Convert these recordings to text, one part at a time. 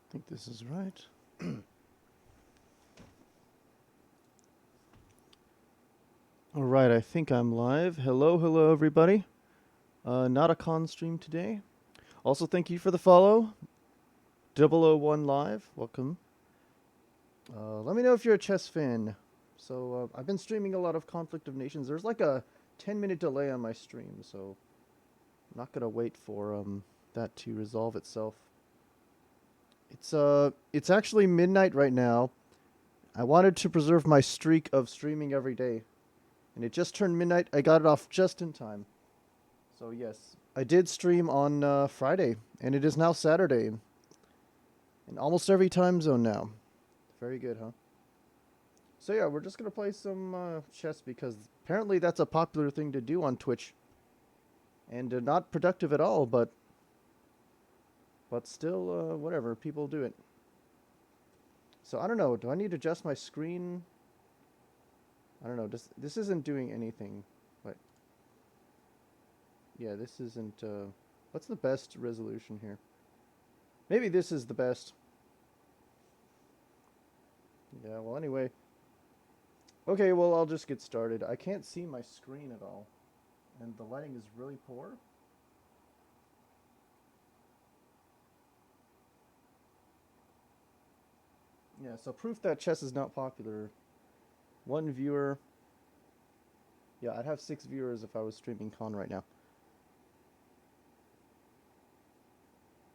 I think this is right. All right, I think I'm live. Hello, everybody. Not a con stream today. Also, thank you for the follow. 001 Live, welcome. Let me know if you're a chess fan. So, I've been streaming a lot of Conflict of Nations. There's like a 10-minute delay on my stream, so I'm not gonna wait for that to resolve itself. It's actually midnight right now. I wanted to preserve my streak of streaming every day. And it just turned midnight. I got it off just in time. So yes, I did stream on Friday, and it is now Saturday. In almost every time zone now. Very good, huh? So yeah, we're just gonna play some chess because apparently that's a popular thing to do on Twitch. And not productive at all, but still, whatever. People do it. So I don't know. Do I need to adjust my screen? I don't know. This isn't doing anything. But yeah, this isn't. What's the best resolution here? Maybe this is the best. Yeah, well, anyway. Okay, well, I'll just get started. I can't see my screen at all. And the lighting is really poor. Yeah, so proof that chess is not popular. One viewer. Yeah, I'd have 6 viewers if I was streaming CoN right now.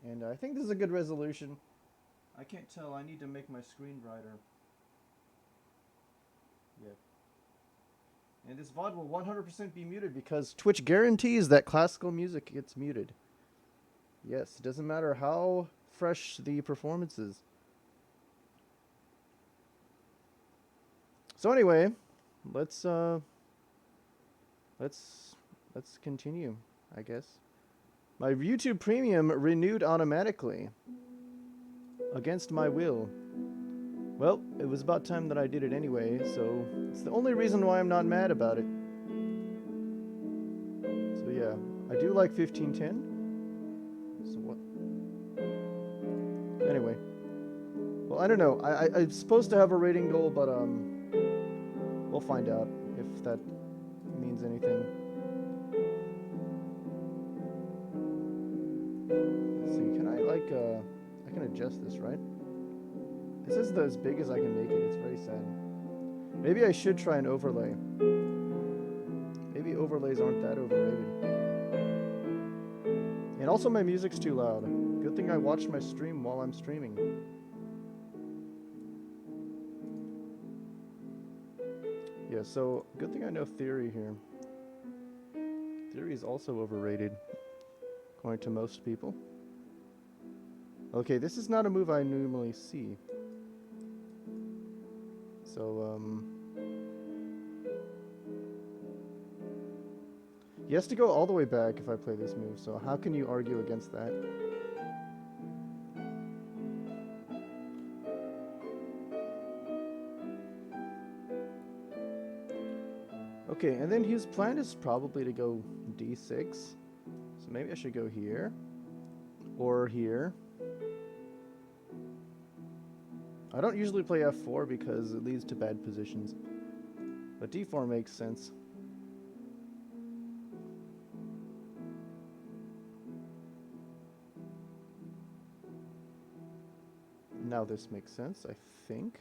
And I think this is a good resolution. I can't tell. I need to make my screen brighter. Yeah. And this VOD will 100% be muted because Twitch guarantees that classical music gets muted. Yes, it doesn't matter how fresh the performance is. So anyway, let's continue, I guess. My YouTube Premium renewed automatically against my will. Well, it was about time that I did it anyway, so it's the only reason why I'm not mad about it. So yeah, I do like 1510. So what? Anyway. Well, I don't know. I'm supposed to have a rating goal, but we'll find out if that means anything. Let's see. Can I I can adjust this, right? This is as big as I can make it. It's very sad. Maybe I should try an overlay. Maybe overlays aren't that overrated. And also my music's too loud. Good thing I watched my stream while I'm streaming. Yeah, so good thing I know theory here. Theory is also overrated, according to most people. Okay, this is not a move I normally see. So, he has to go all the way back if I play this move, so how can you argue against that? Okay, and then his plan is probably to go d6. So maybe I should go here. Or here. I don't usually play f4 because it leads to bad positions. But d4 makes sense. Now this makes sense, I think.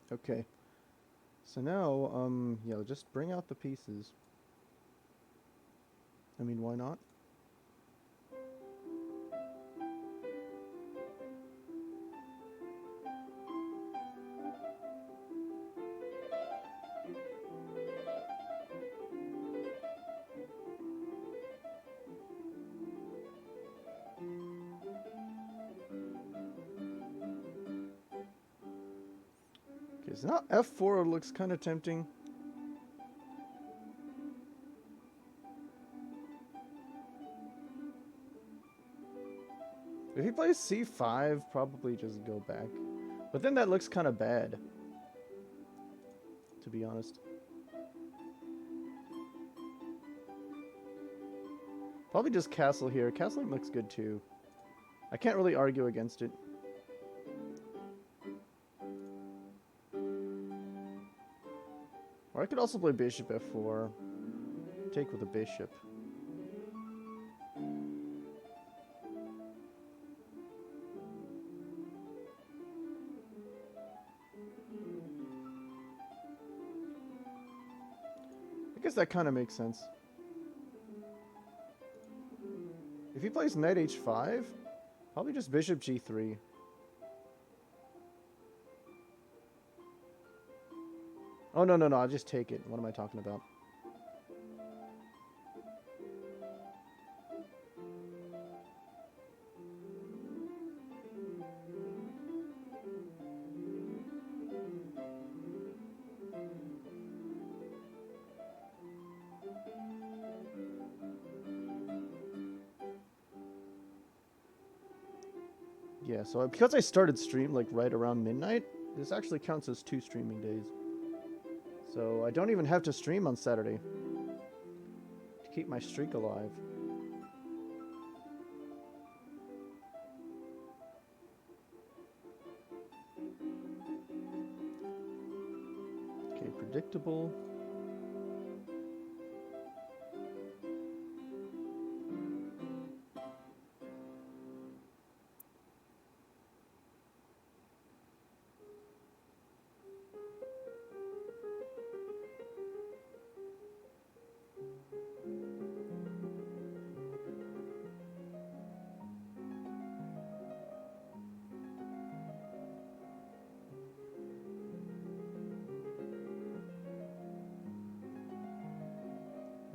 Okay. So now, yeah, just bring out the pieces. I mean, why not? Okay, so now f4 looks kind of tempting. If he plays c5, probably just go back. But then that looks kind of bad, to be honest. Probably just castle here. Castling looks good too. I can't really argue against it. Or I could also play bishop f4. Take with a bishop. I guess that kind of makes sense. If he plays knight h5, probably just bishop g3. Oh, no, I'll just take it. What am I talking about? Yeah, so because I started stream like right around midnight, this actually counts as 2 streaming days. So I don't even have to stream on Saturday to keep my streak alive. Okay, predictable.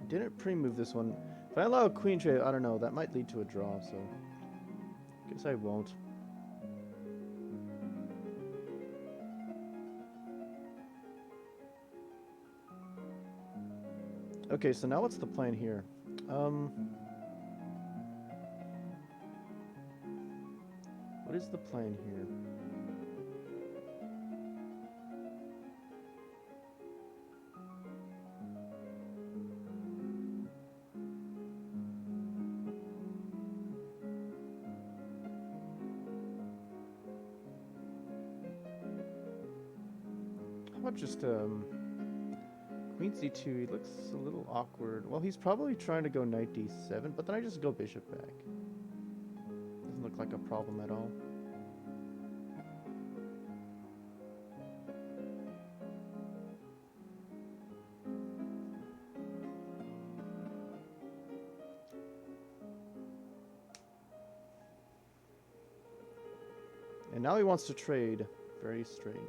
Didn't pre-move this one. If I allow a queen trade, I don't know, that might lead to a draw, so guess I won't. Okay, so now what's the plan here? What is the plan here? How about just queen c2? He looks a little awkward. Well, he's probably trying to go knight d7, but then I just go bishop back. Doesn't look like a problem at all. And now he wants to trade. Very strange.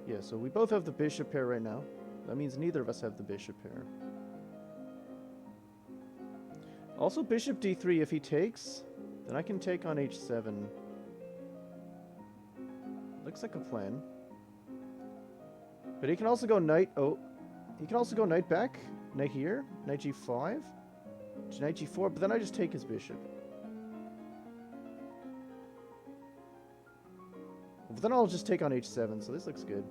Yeah, so we both have the bishop pair right now. That means neither of us have the bishop pair. Also, bishop d3, if he takes, then I can take on h7. Looks like a plan. But he can also go knight... Oh, he can also go knight back. Knight here. Knight g5. Knight g4, but then I just take his bishop. But then I'll just take on h7, so this looks good.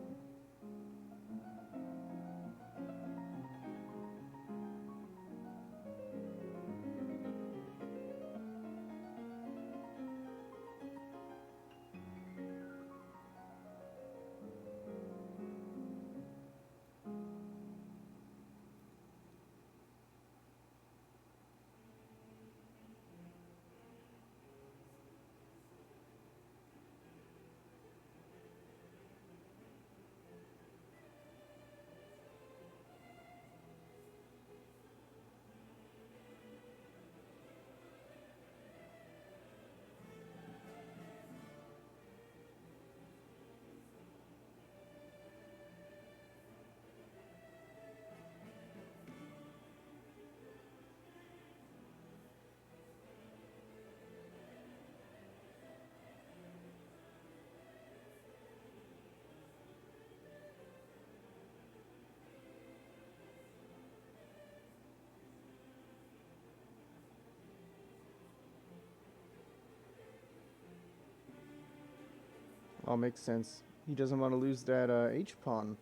All makes sense. He doesn't want to lose that H-pawn.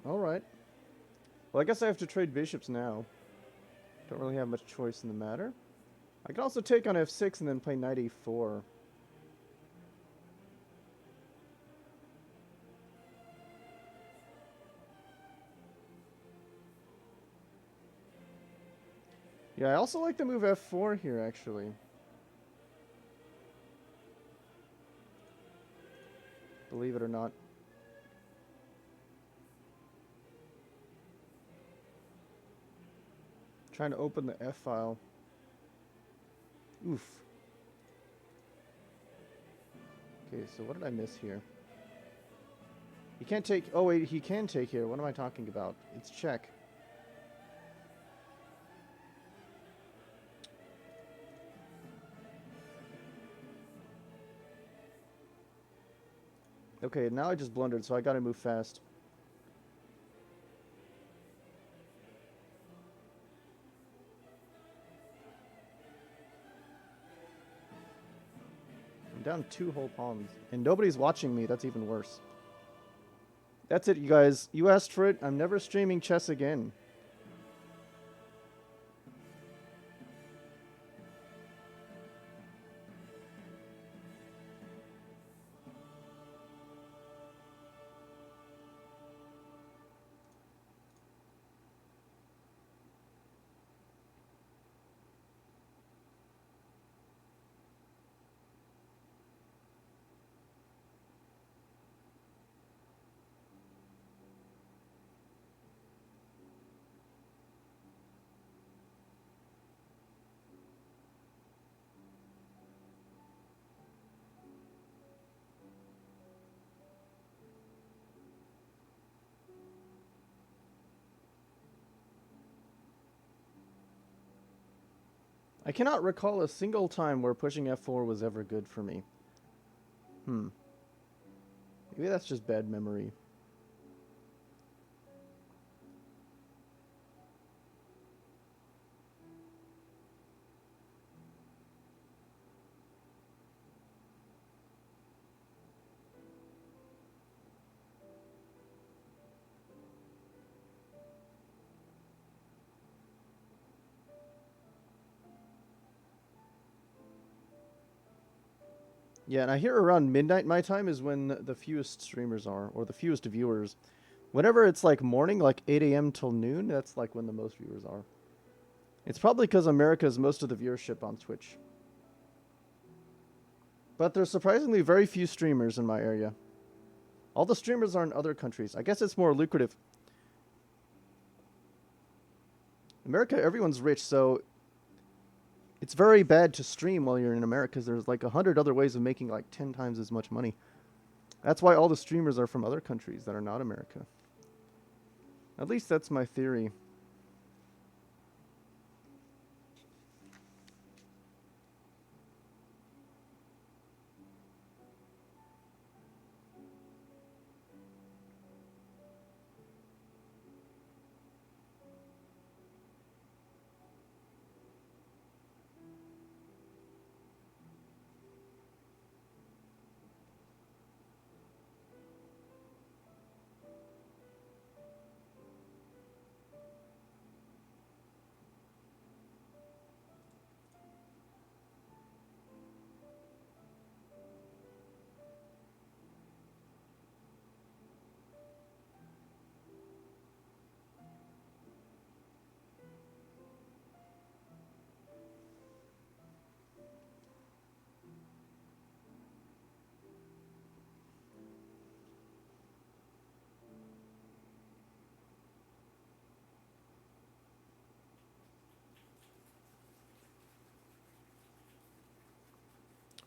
Alright. Well, I guess I have to trade bishops now. Don't really have much choice in the matter. I can also take on f6 and then play knight a4. Yeah, I also like the move f4 here, actually. Believe it or not. Trying to open the F file. Oof. Okay, so what did I miss here? He can't take... Oh, wait, he can take here. What am I talking about? It's check. Okay, now I just blundered, so I gotta move fast. I'm down 2 whole pawns. And nobody's watching me. That's even worse. That's it, you guys. You asked for it. I'm never streaming chess again. I cannot recall a single time where pushing f4 was ever good for me. Maybe that's just bad memory. Yeah, and I hear around midnight my time is when the fewest streamers are, or the fewest viewers. Whenever it's like morning, like 8 a.m. till noon, that's like when the most viewers are. It's probably because America is most of the viewership on Twitch. But there's surprisingly very few streamers in my area. All the streamers are in other countries. I guess it's more lucrative. America, everyone's rich, so it's very bad to stream while you're in America because there's like 100 other ways of making like 10 times as much money. That's why all the streamers are from other countries that are not America. At least that's my theory.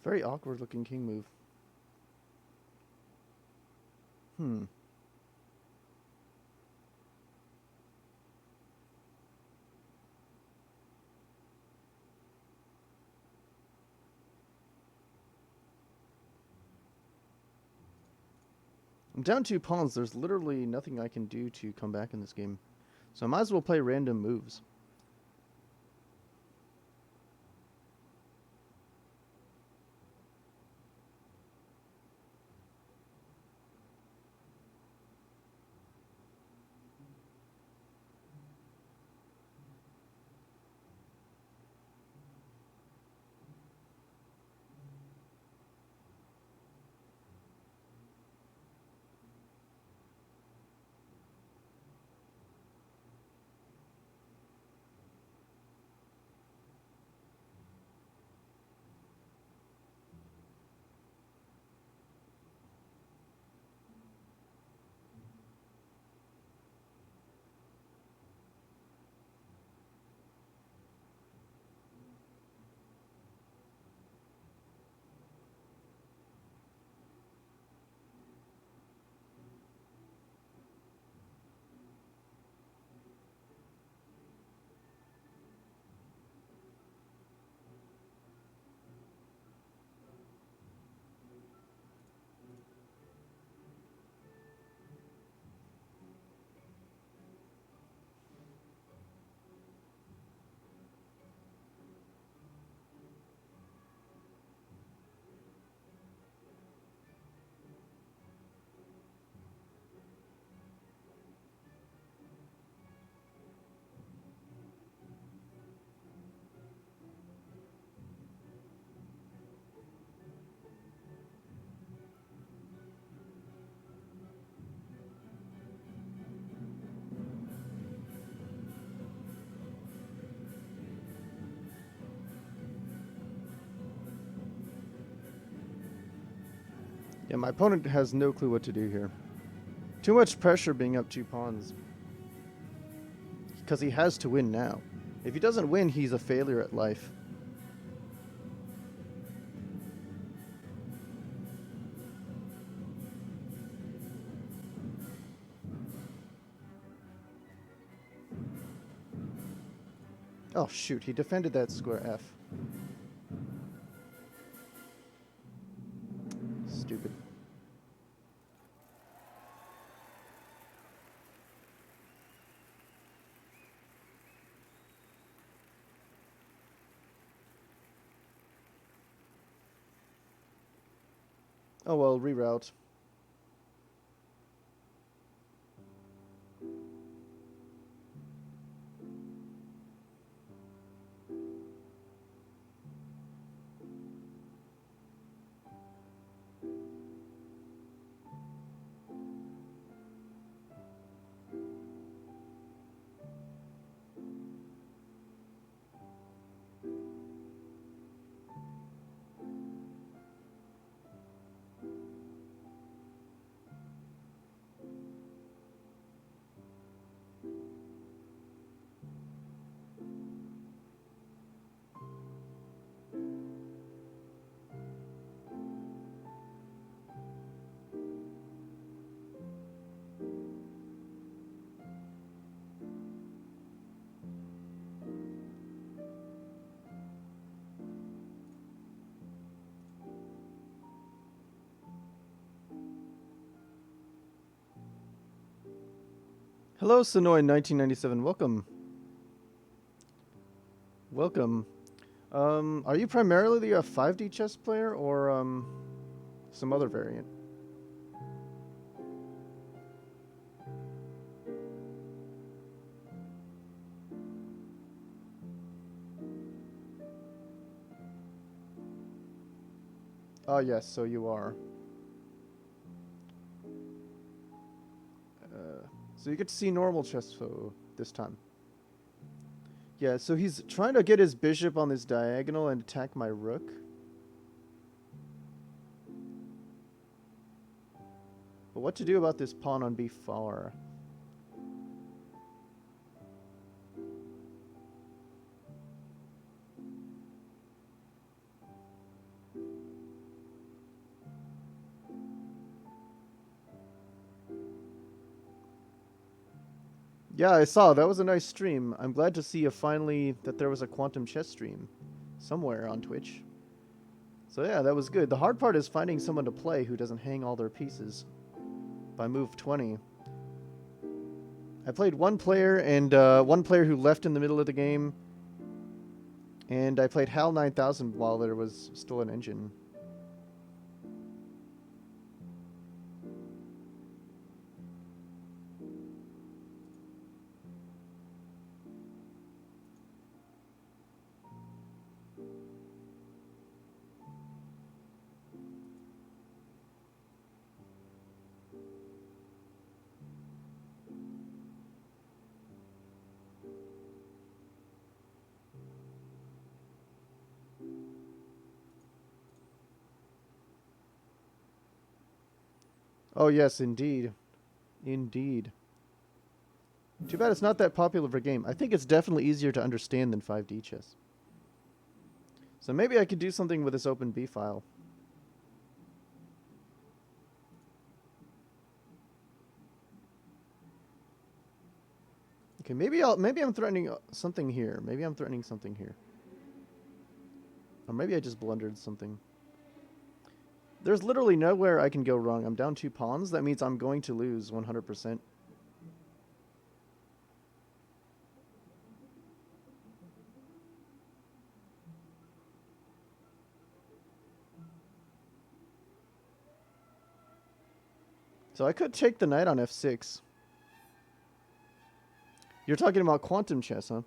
Very awkward looking king move. I'm down 2 pawns. There's literally nothing I can do to come back in this game. So I might as well play random moves. Yeah, my opponent has no clue what to do here. Too much pressure being up 2 pawns. Because he has to win now. If he doesn't win, he's a failure at life. Oh shoot, he defended that square F. Stupid. Oh well, reroute. Hello, Sonoy 1997. Welcome. Welcome. Are you primarily a 5D chess player or some other variant? Oh yes, so you are. So you get to see normal chess this time. Yeah, so he's trying to get his bishop on this diagonal and attack my rook. But what to do about this pawn on b4? Yeah, I saw. That was a nice stream. I'm glad to see that there was a quantum chess stream somewhere on Twitch. So yeah, that was good. The hard part is finding someone to play who doesn't hang all their pieces by move 20. I played one player and one player who left in the middle of the game. And I played HAL 9000 while there was still an engine. Oh yes, indeed. Indeed. Too bad it's not that popular of a game. I think it's definitely easier to understand than 5D chess. So maybe I could do something with this open B file. Okay, maybe I'm threatening something here. Maybe I'm threatening something here. Or maybe I just blundered something. There's literally nowhere I can go wrong. I'm down 2 pawns. That means I'm going to lose 100%. So I could take the knight on f6. You're talking about quantum chess, huh?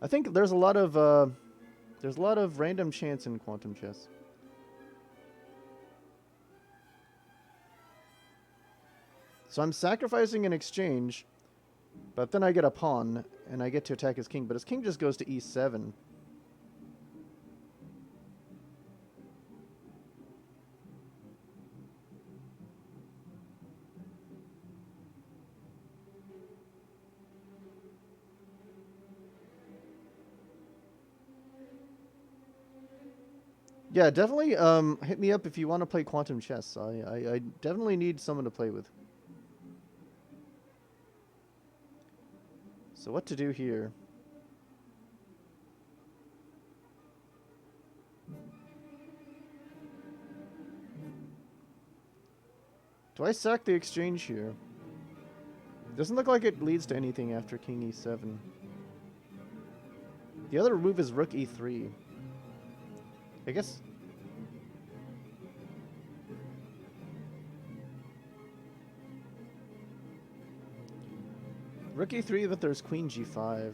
I think there's a lot of random chance in quantum chess. So I'm sacrificing an exchange, but then I get a pawn, and I get to attack his king, but his king just goes to e7. Yeah, definitely hit me up if you want to play quantum chess. I definitely need someone to play with. So what to do here? Do I sack the exchange here? Doesn't look like it leads to anything after king e7. The other move is rook e3. I guess... Rook e3, but there's queen g5.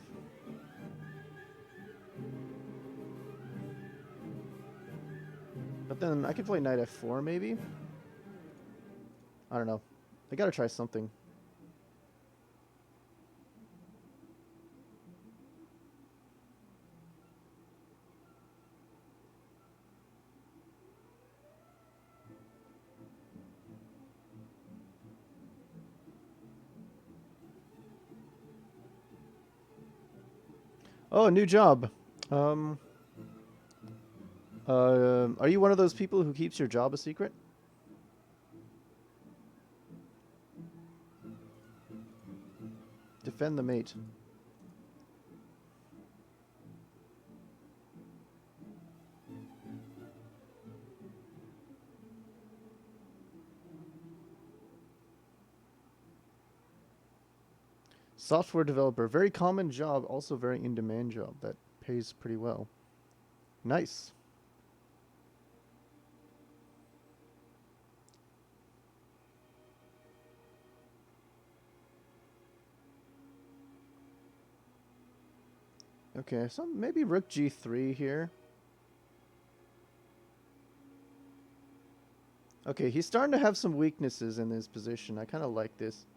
But then I could play knight f4 maybe? I don't know. I gotta try something. Oh, new job. Um, are you one of those people who keeps your job a secret? Defend the mate. Software developer. Very common job, also very in-demand job that pays pretty well. Nice. Okay, so maybe rook g3 here. Okay, he's starting to have some weaknesses in his position. I kind of like this.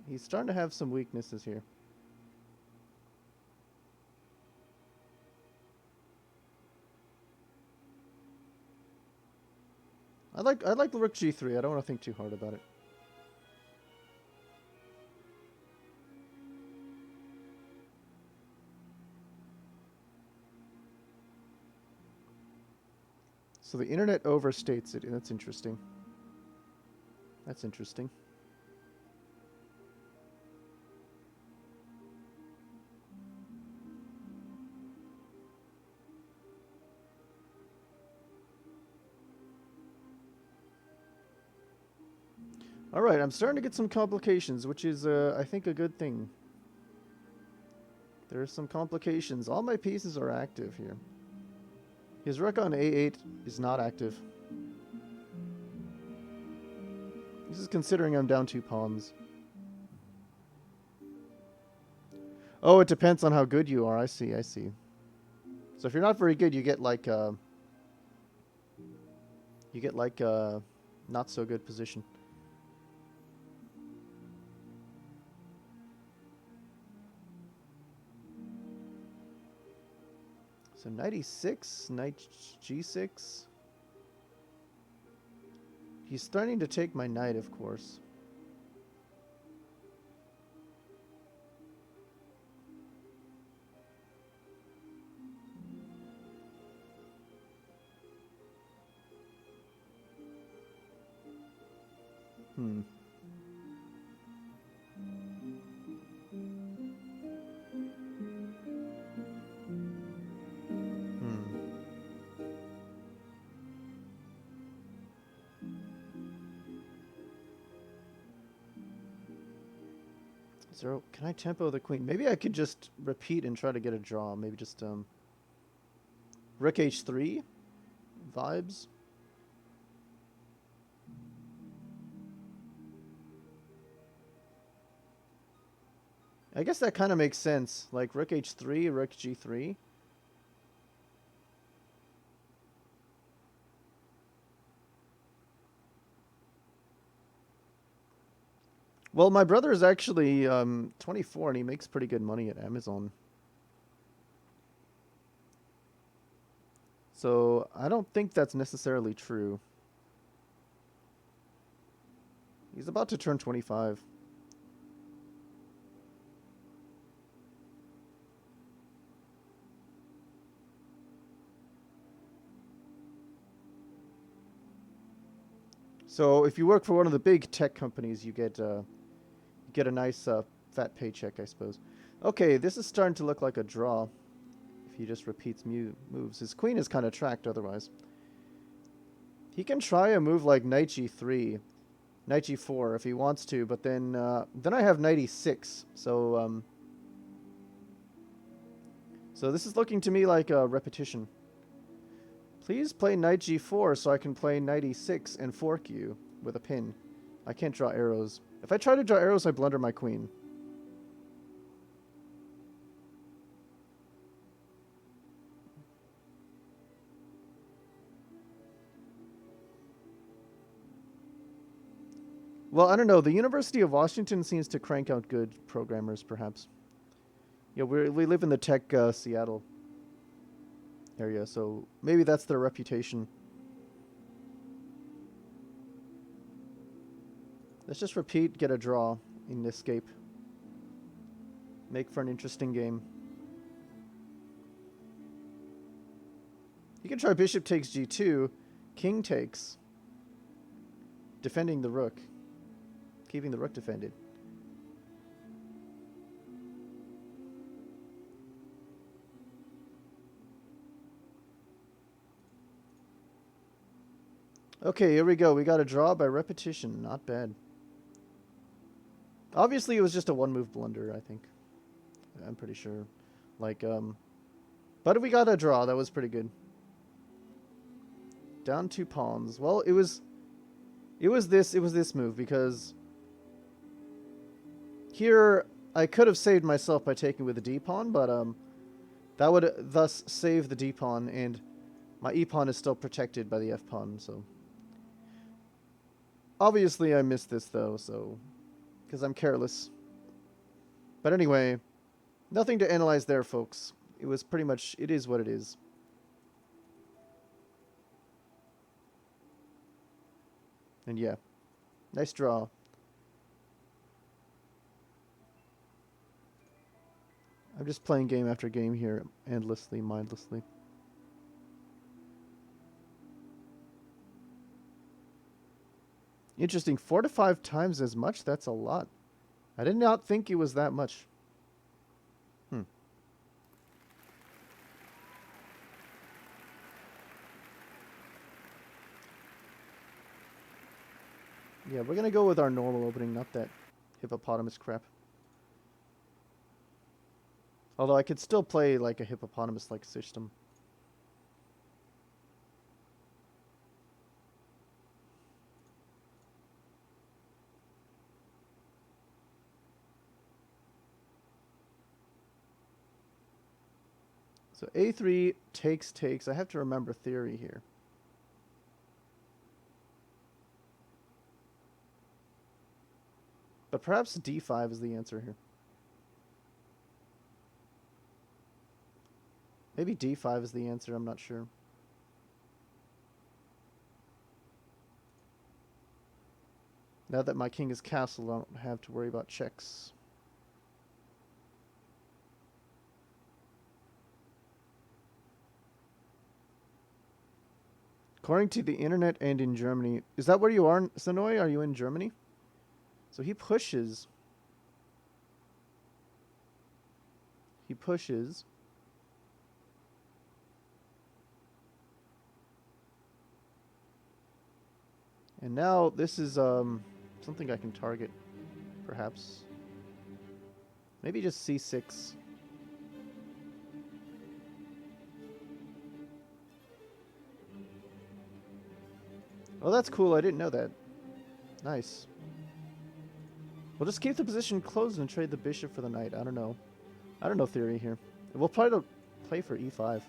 He's starting to have some weaknesses here. I like rook g3. I don't want to think too hard about it. So the internet overstates it, and that's interesting. That's interesting. All right, I'm starting to get some complications, which is, I think, a good thing. There are some complications. All my pieces are active here. His rook on a8 is not active. This is considering I'm down 2 pawns. Oh, it depends on how good you are. I see, I see. So if you're not very good, you get like not so good position. So knight e6, knight g6. He's starting to take my knight, of course. Hmm. Hmm. So can I tempo the queen? Maybe I could just repeat and try to get a draw. Maybe just rook h3 vibes. I guess that kind of makes sense. Like rook h3, rook g3. Well, my brother is actually 24 and he makes pretty good money at Amazon. So I don't think that's necessarily true. He's about to turn 25. So if you work for one of the big tech companies, you get a nice fat paycheck, I suppose. Okay, this is starting to look like a draw. If he just repeats moves, his queen is kind of tracked otherwise. He can try a move like knight g3, knight g4 if he wants to, but then I have knight e6. So so this is looking to me like a repetition. Please play knight g4 so I can play knight e6 and fork you with a pin. I can't draw arrows. If I try to draw arrows, I blunder my queen. Well, I don't know. The University of Washington seems to crank out good programmers, perhaps. Yeah, we live in the tech Seattle area, so maybe that's their reputation. Let's just repeat, get a draw in escape. Make for an interesting game. You can try bishop takes g2, king takes, defending the rook, keeping the rook defended. Okay, here we go. We got a draw by repetition. Not bad. Obviously, it was just a one-move blunder, I think. I'm pretty sure. Like, but we got a draw. That was pretty good. Down 2 pawns. Well, it was this move, because here I could have saved myself by taking with the d pawn, but that would thus save the d pawn, and my e pawn is still protected by the f pawn. So obviously I missed this though, so because I'm careless. But anyway, nothing to analyze there, folks. It was pretty much, it is what it is. And yeah, nice draw. I'm just playing game after game here, endlessly, mindlessly. Interesting. 4 to 5 times as much? That's a lot. I did not think it was that much. Yeah, we're going to go with our normal opening, not that hippopotamus crap. Although I could still play like a hippopotamus-like system. So a3 takes. I have to remember theory here. But perhaps d5 is the answer here. Maybe d5 is the answer, I'm not sure. Now that my king is castled, I don't have to worry about checks. According to the internet and in Germany, is that where you are, Sonoy? Are you in Germany? So he pushes. He pushes. And now this is something I can target, perhaps. Maybe just c6. Oh, that's cool. I didn't know that. Nice. We'll just keep the position closed and trade the bishop for the knight. I don't know. I don't know theory here. We'll probably play for e5.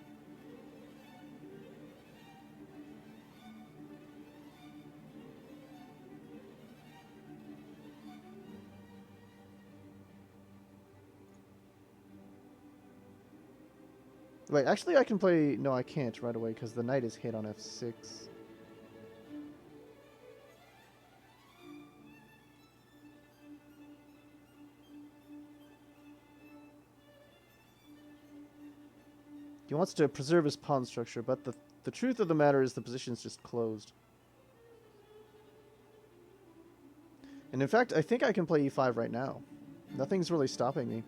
Wait, actually I can play... No, I can't right away because the knight is hit on f6. He wants to preserve his pawn structure, but the truth of the matter is the position is just closed. And in fact, I think I can play e5 right now. Nothing's really stopping me.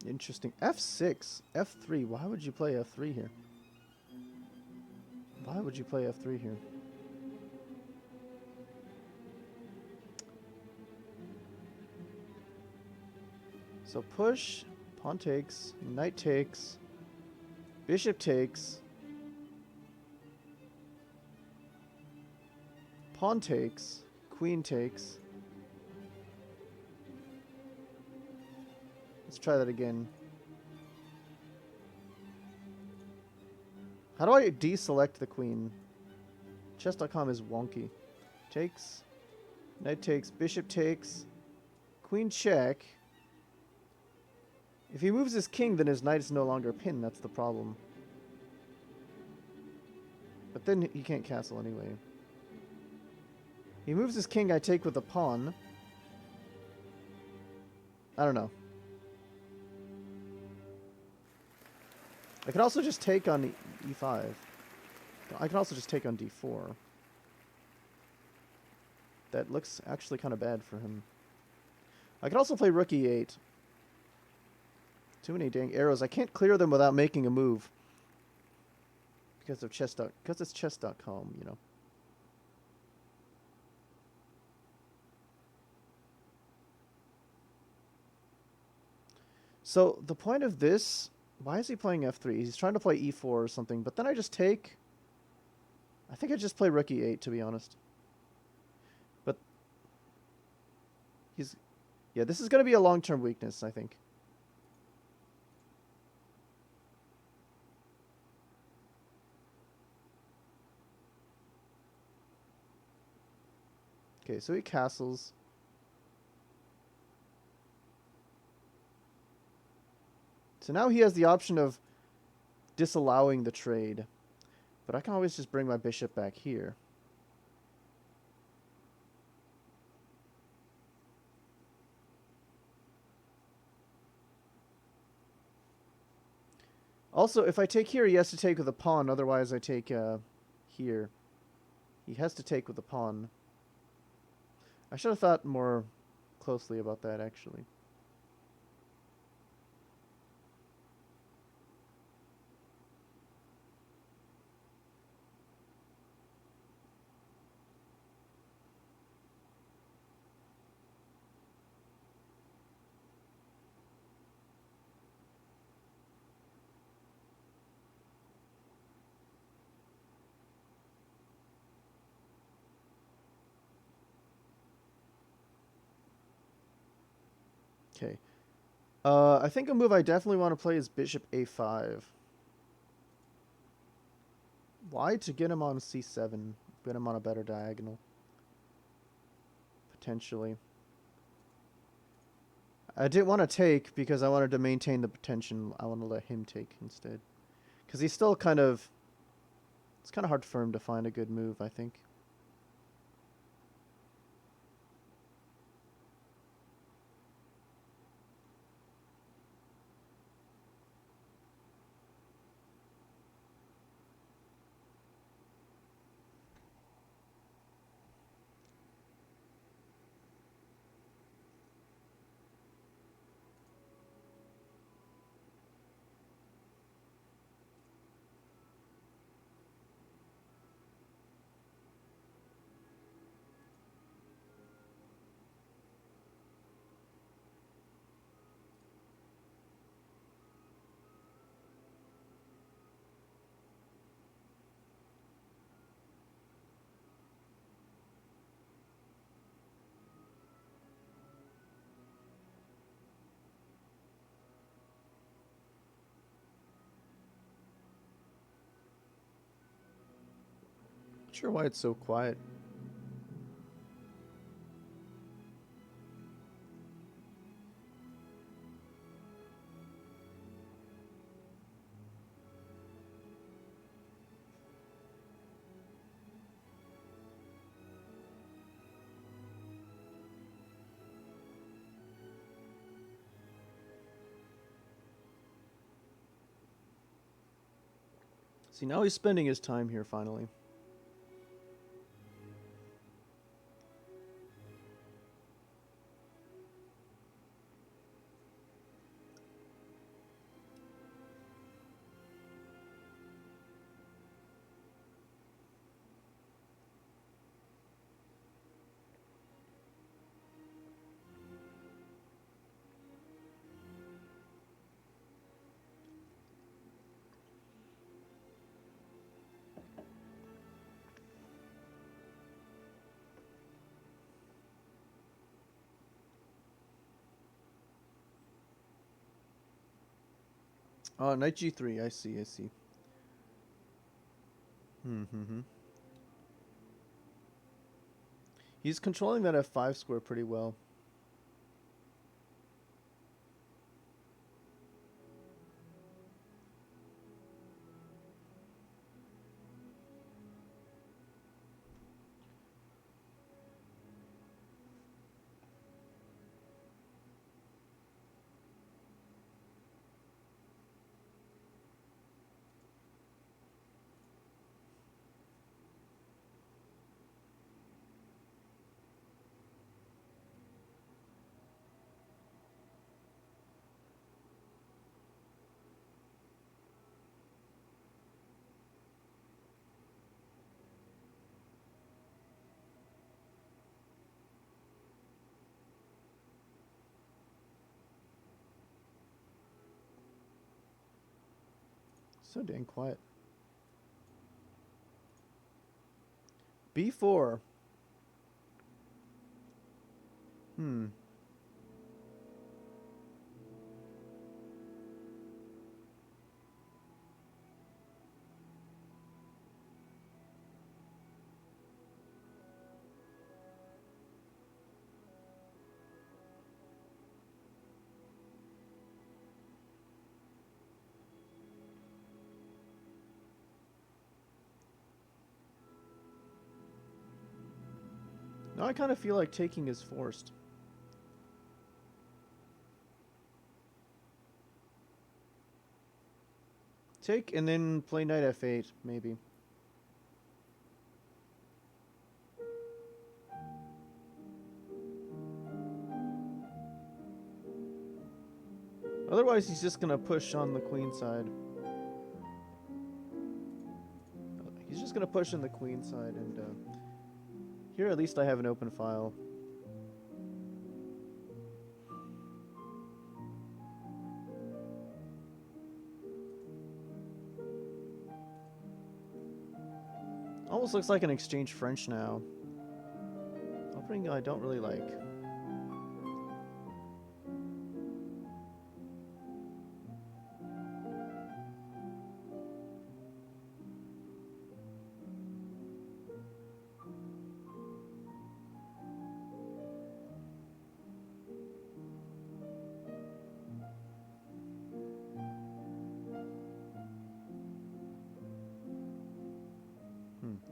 Interesting. F6, F3. Why would you play F3 here? Why would you play F3 here? So push, pawn takes, knight takes, bishop takes, pawn takes, queen takes. Let's try that again. How do I deselect the queen? Chess.com is wonky. Takes, knight takes, bishop takes, queen check. If he moves his king, then his knight is no longer pinned. That's the problem. But then he can't castle anyway. He moves his king, I take with a pawn. I don't know. I can also just take on e5. I can also just take on d4. That looks actually kind of bad for him. I can also play rook e8. Too many dang arrows. I can't clear them without making a move. Because of because it's chess.com, you know. So the point of this, why is he playing f3? He's trying to play e4 or something, but then I just take. I think I just play rook e8, to be honest. But yeah, this is going to be a long-term weakness, I think. Okay, so he castles. So now he has the option of disallowing the trade. But I can always just bring my bishop back here. Also, if I take here, he has to take with a pawn. Otherwise, I take here. He has to take with a pawn. I should have thought more closely about that, actually. Okay. I think a move I definitely want to play is bishop a5. Why? To get him on c7. Get him on a better diagonal. Potentially. I didn't want to take because I wanted to maintain the potential. I want to let him take instead. Because he's still kind of... It's kind of hard for him to find a good move, I think. Not sure why it's so quiet. See, now he's spending his time here finally. Oh, knight g3. I see, I see. He's controlling that f5 square pretty well. So dang quiet. b4. Now I kind of feel like taking is forced. Take and then play knight f8, maybe. Otherwise, he's just gonna push on the queen side. He's just gonna push on the queen side, and here at least I have an open file. Almost looks like an exchange French now. Opening I don't really like.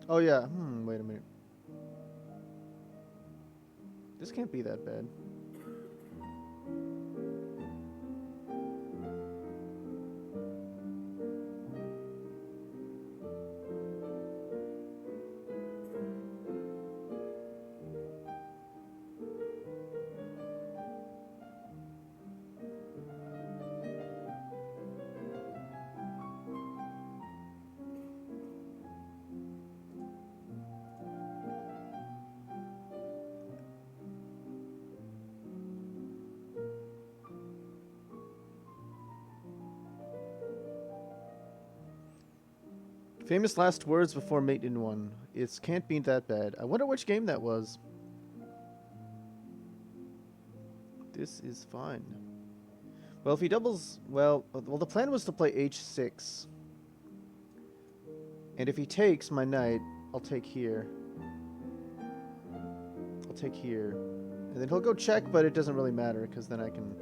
Oh yeah, wait a minute. This can't be that bad. Famous last words before mate in one. It can't be that bad. I wonder which game that was. This is fine. Well, if he doubles... Well, the plan was to play h6. And if he takes my knight, I'll take here. I'll take here. And then he'll go check, but it doesn't really matter, because then I can...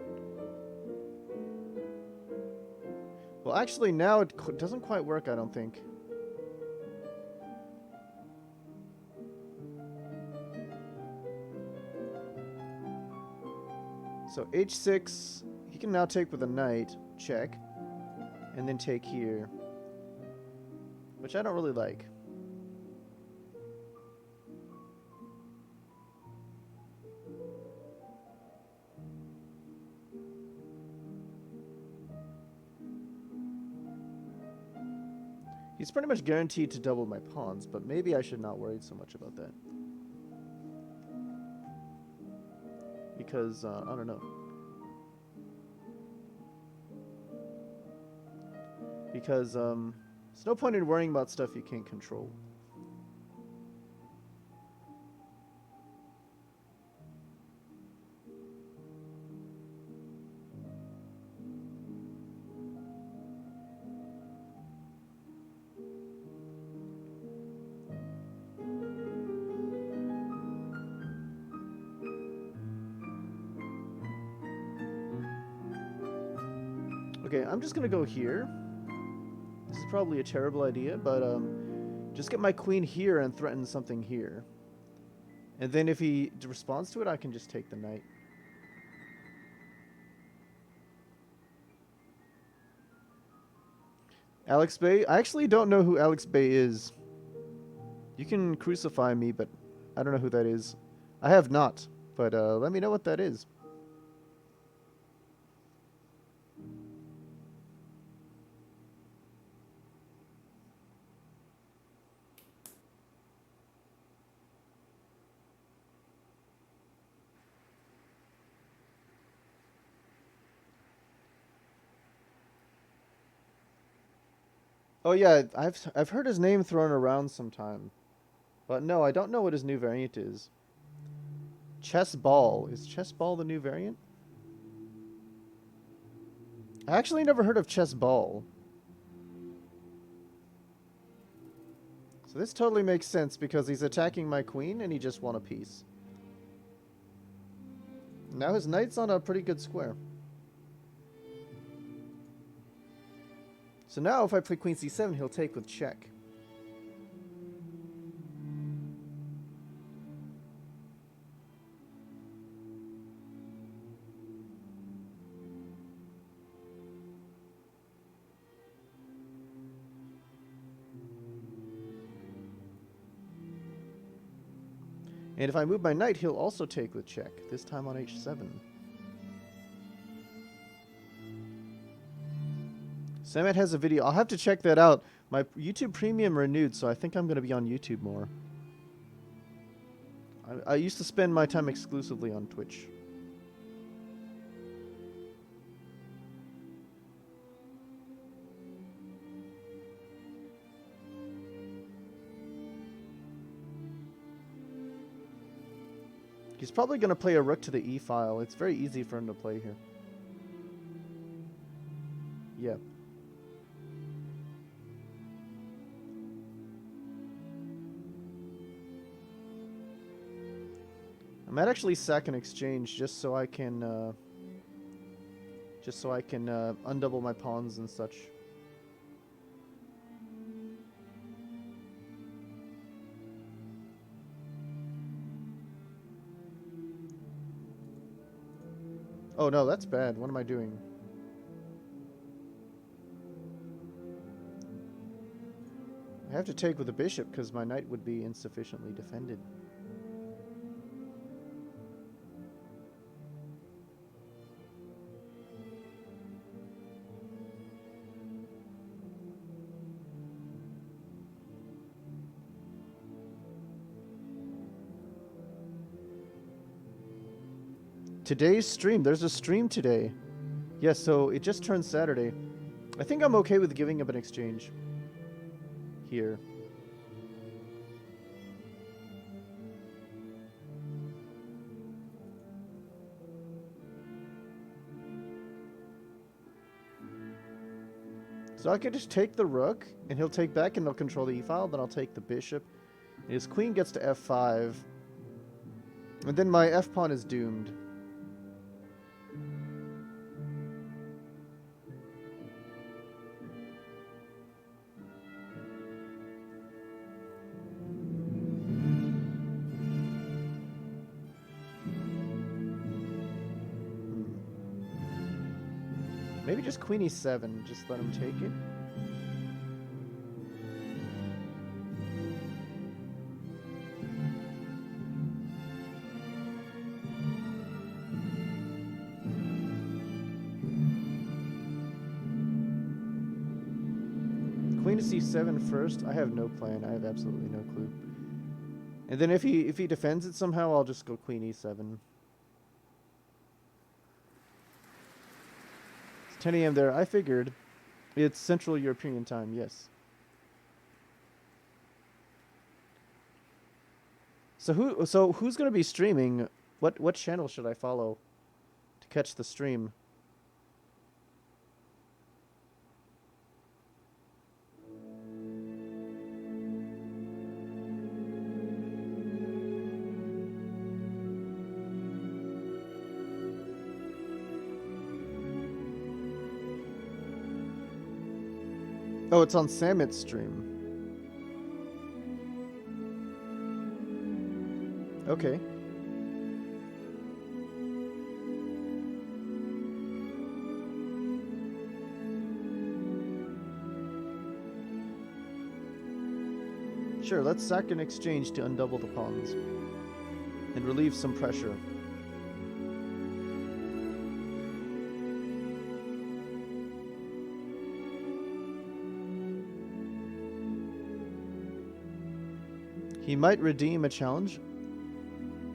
Well, actually, now it doesn't quite work, I don't think. So h6, he can now take with a knight, check, and then take here. which I don't really like. He's pretty much guaranteed to double my pawns, but maybe I should not worry so much about that. Because, I don't know. Because, there's no point in worrying about stuff you can't control. Okay, I'm just gonna go here. This is probably a terrible idea, but just get my queen here and threaten something here. And then if he responds to it, I can just take the knight. Alex Bay? I actually don't know who Alex Bay is. You can crucify me, but I don't know who that is. I have not, but let me know what that is. Oh yeah, I've heard his name thrown around sometime. But no, I don't know what his new variant is. Chess Ball. Is Chess Ball the new variant? I actually never heard of Chess Ball. So this totally makes sense because he's attacking my queen and he just won a piece. Now his knight's on a pretty good square. So now if I play queen c7, he'll take with check. And if I move my knight, he'll also take with check, this time on h7. Samet has a video. I'll have to check that out. My YouTube Premium renewed, so I think I'm going to be on YouTube more. I used to spend my time exclusively on Twitch. He's probably going to play a rook to the e file. It's very easy for him to play here. Yeah. I might actually sack an exchange just so I can undouble my pawns and such. Oh no, that's bad. What am I doing? I have to take with the bishop because my knight would be insufficiently defended. Today's stream. There's a stream today. Yes, so it just turned Saturday. I think I'm okay with giving up an exchange. Here. So I could just take the rook, and he'll take back and he'll control the e-file, then I'll take the bishop. And his queen gets to f5. And then my f-pawn is doomed. Maybe just queen e7, just let him take it. queen to c7 first. I have no plan. I have absolutely no clue. And then if he defends it somehow, I'll just go queen e7. It's 10 a.m. there. I figured. It's Central European time, yes. So who's going to be streaming? What channel should I follow to catch the stream? Oh, it's on Samit's stream. Okay. Sure, let's sack an exchange to undouble the pawns and relieve some pressure. He might redeem a challenge.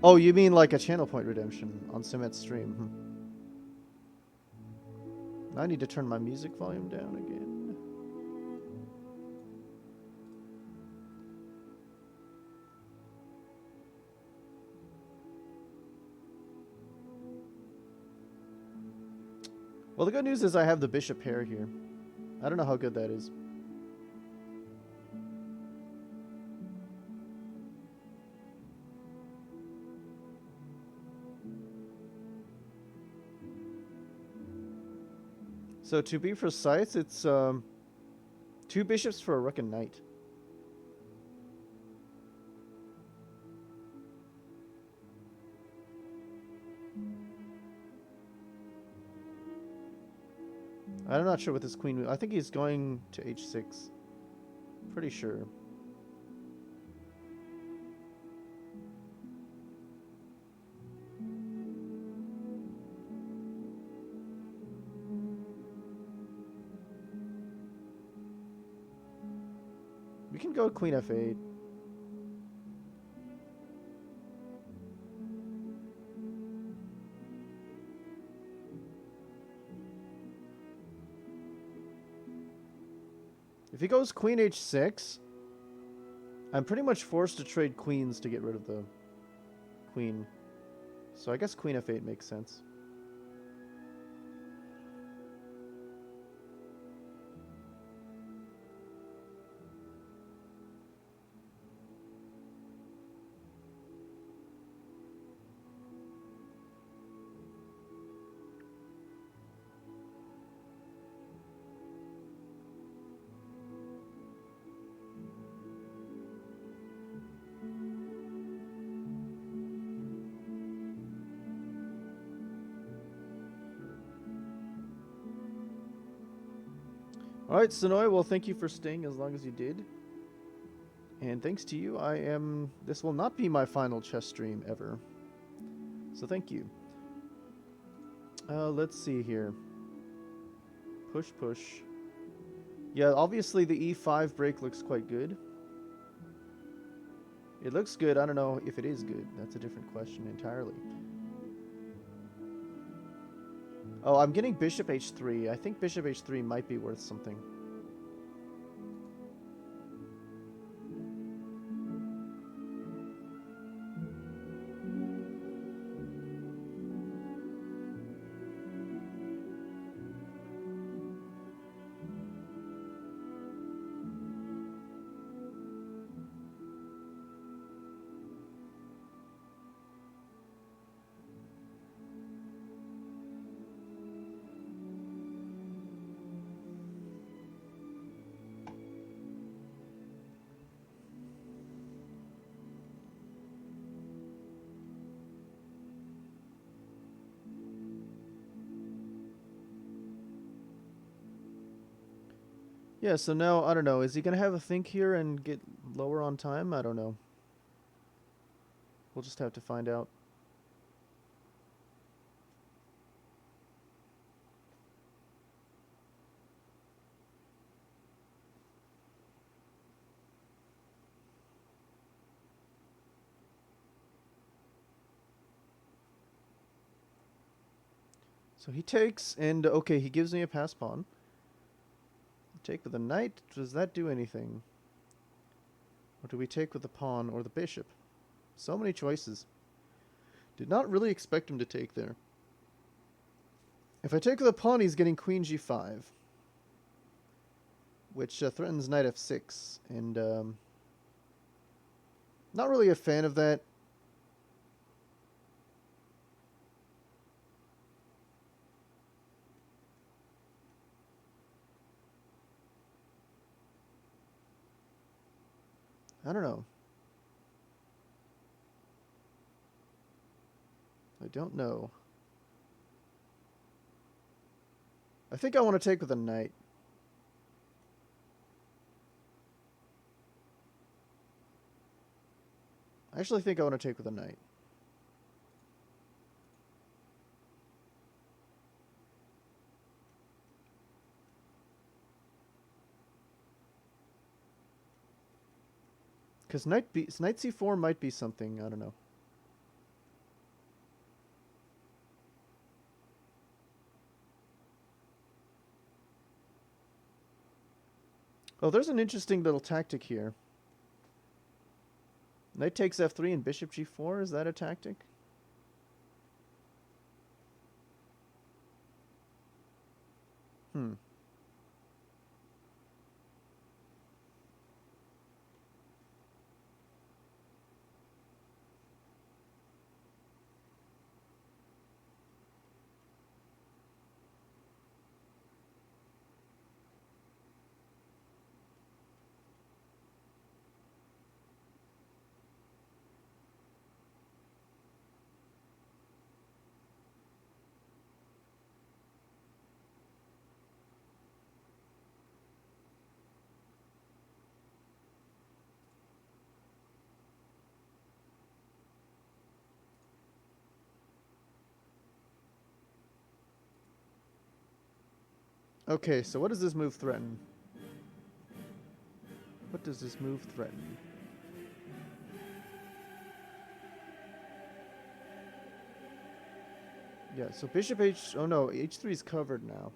Oh, you mean like a channel point redemption on Samit's stream? I need to turn my music volume down again. Well, the good news is I have the bishop pair here. I don't know how good that is. So to be precise, it's 2 bishops for a rook and knight. I'm not sure what this queen... I think he's going to h6. Pretty sure. We can go queen f8. If he goes queen h6, I'm pretty much forced to trade queens to get rid of the queen. So I guess queen f8 makes sense. Alright, Sonoy, well, thank you for staying as long as you did. And thanks to you, this will not be my final chess stream ever. So thank you. Let's see here. Push, push. Yeah, obviously the e5 break looks quite good. It looks good, I don't know if it is good. That's a different question entirely. Oh, I'm getting bishop h3. I think bishop h3 might be worth something. Yeah, so now, I don't know, is he going to have a think here and get lower on time? I don't know. We'll just have to find out. So he takes, and okay, he gives me a pass pawn. Take with the knight. Does that do anything? Or do we take with the pawn or the bishop? So many choices. Did not really expect him to take there. If I take with the pawn, he's getting queen g5. Which threatens knight f6. And not really a fan of that. I don't know. I don't know. I think I want to take with a knight. I actually think I want to take with a knight. Because knight c4 might be something, I don't know. Oh, there's an interesting little tactic here. Knight takes f3 and bishop g4, is that a tactic? Okay, so what does this move threaten? What does this move threaten? Yeah, so bishop h... Oh no, h3 is covered now.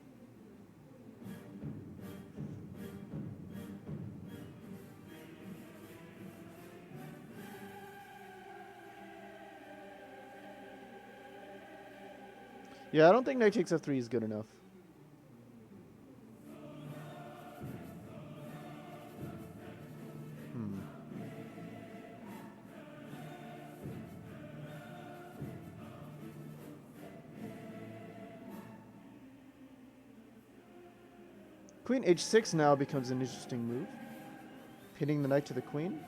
Yeah, I don't think knight takes f3 is good enough. Queen h6 now becomes an interesting move. Pinning the knight to the queen.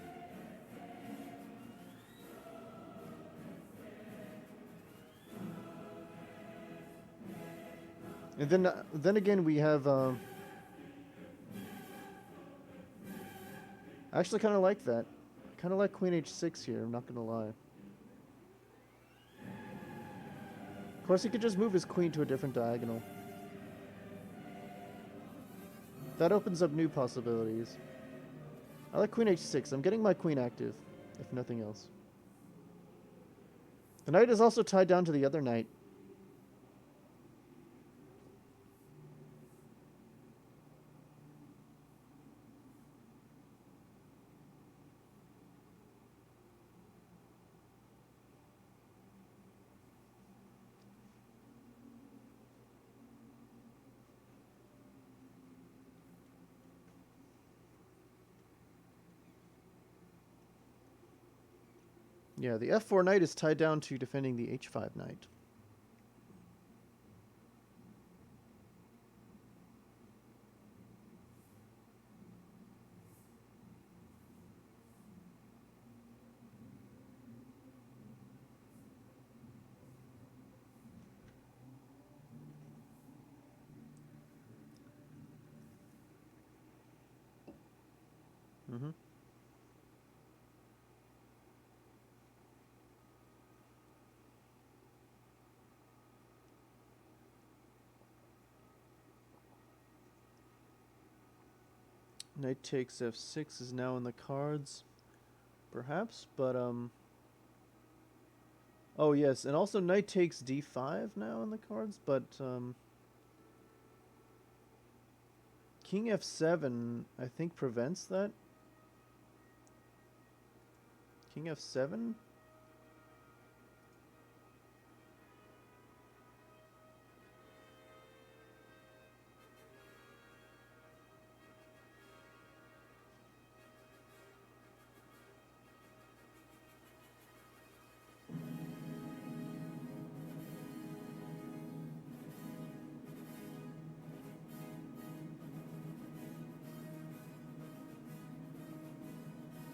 And then again we have... I actually kind of like that. Kind of like queen h6 here, I'm not going to lie. Of course, he could just move his queen to a different diagonal. That opens up new possibilities. I like queen h6. I'm getting my queen active, if nothing else. The knight is also tied down to the other knight. Yeah, the f4 knight is tied down to defending the h5 knight. Mm-hmm. Knight takes f6 is now in the cards, perhaps, but Oh yes, and also knight takes d5 now in the cards, but king f7 I think prevents that. King f7?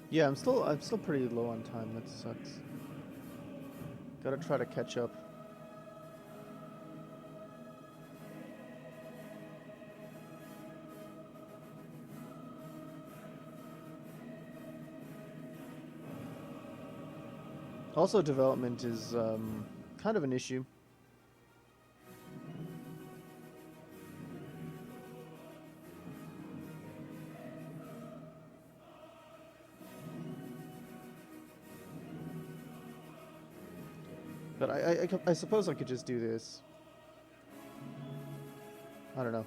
Yeah, I'm still pretty low on time. That sucks. Gotta try to catch up. Also, development is kind of an issue. But I suppose I could just do this. I don't know.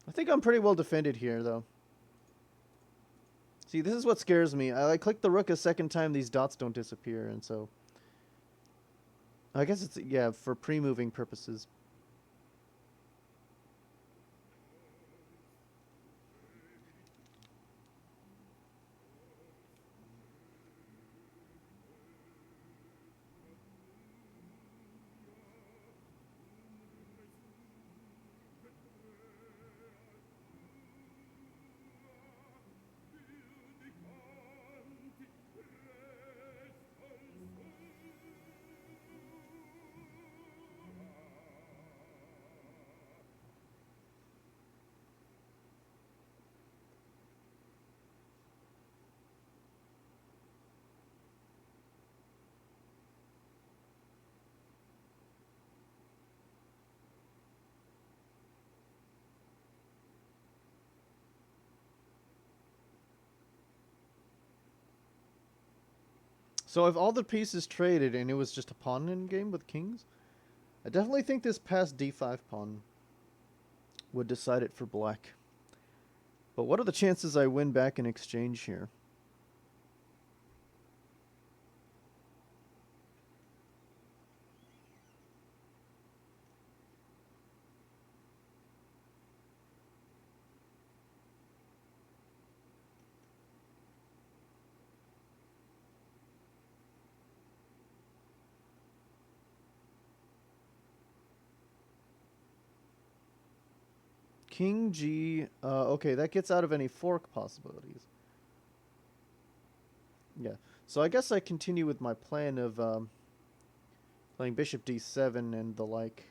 I think I'm pretty well defended here, though. See, this is what scares me. I click the rook a second time, these dots don't disappear, and so... I guess it's, yeah, for pre-moving purposes. So if all the pieces traded and it was just a pawn in game with kings, I definitely think this past d5 pawn would decide it for black. But what are the chances I win back in exchange here? King G, okay, that gets out of any fork possibilities. Yeah, so I guess I continue with my plan of playing bishop d7 and the like.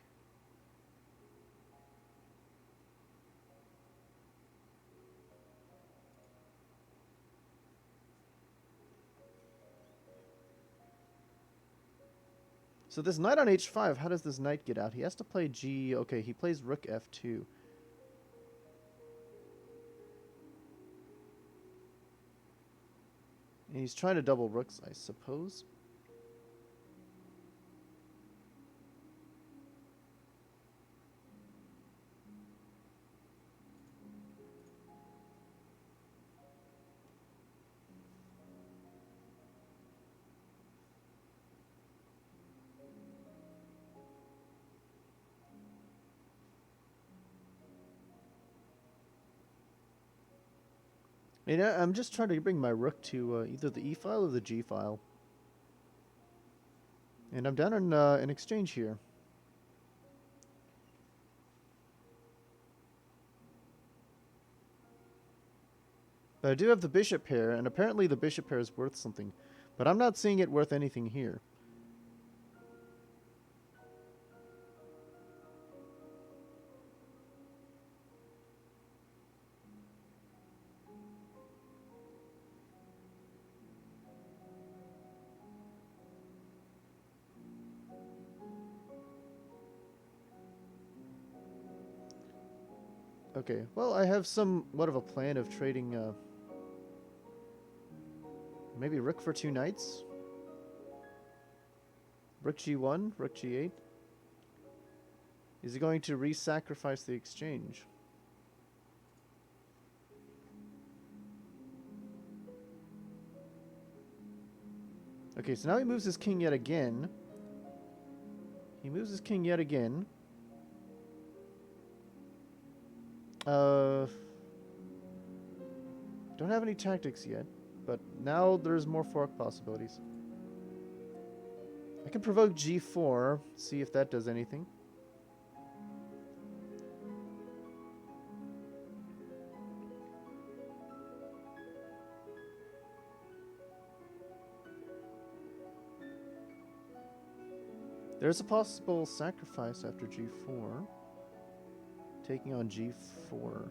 So this knight on h5, how does this knight get out? He has to play g, okay, he plays rook f2. And he's trying to double rooks, I suppose. And I'm just trying to bring my rook to either the e file or the g file. And I'm down in an exchange here. But I do have the bishop pair, and apparently the bishop pair is worth something. But I'm not seeing it worth anything here. Okay, well, I have somewhat of a plan of trading, maybe rook for 2 knights? Rook g1, rook g8. Is he going to re-sacrifice the exchange? Okay, so now he moves his king yet again. He moves his king yet again. Don't have any tactics yet, but now there's more fork possibilities. I can provoke g4, see if that does anything. There's a possible sacrifice after g4. Taking on g4.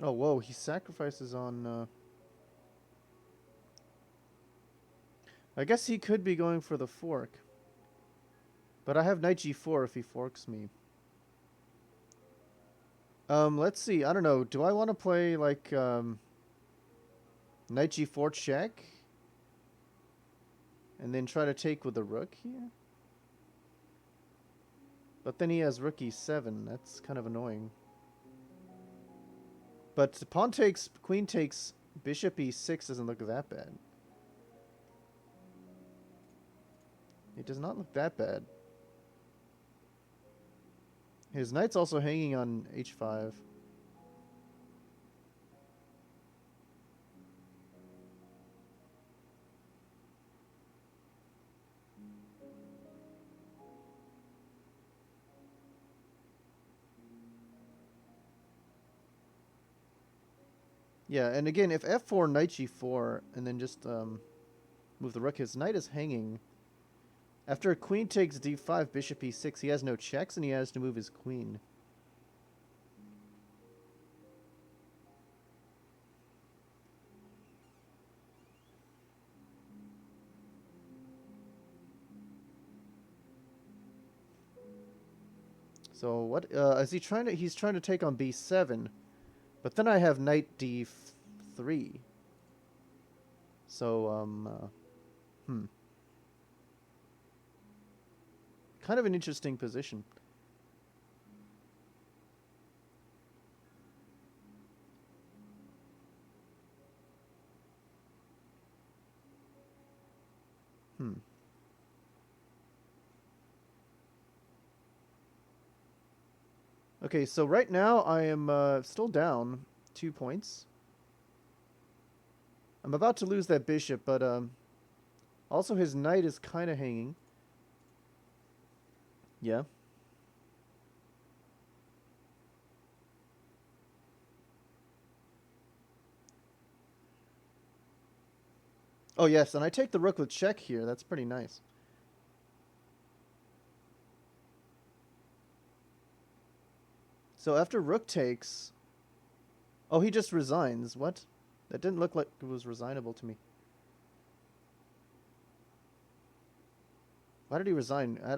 Oh, whoa, he sacrifices on, I guess he could be going for the fork. But I have knight g4 if he forks me. Let's see. I don't know. Do I want to play, like, knight g4 check? And then try to take with the rook here? But then he has rook e7. That's kind of annoying. But pawn takes, queen takes, bishop e6 doesn't look that bad. It does not look that bad. His knight's also hanging on h5. Yeah, and again, if f4, knight g4, and then just move the rook, his knight is hanging. After queen takes d5, bishop e6, he has no checks, and he has to move his queen. So what is he trying to? He's trying to take on b7, but then I have knight d3. So kind of an interesting position. Okay, so right now I am still down 2 points. I'm about to lose that bishop, but also his knight is kind of hanging. Yeah. Oh yes, and I take the rook with check here. That's pretty nice. So after rook takes... Oh, he just resigns. What? That didn't look like it was resignable to me. Why did he resign? I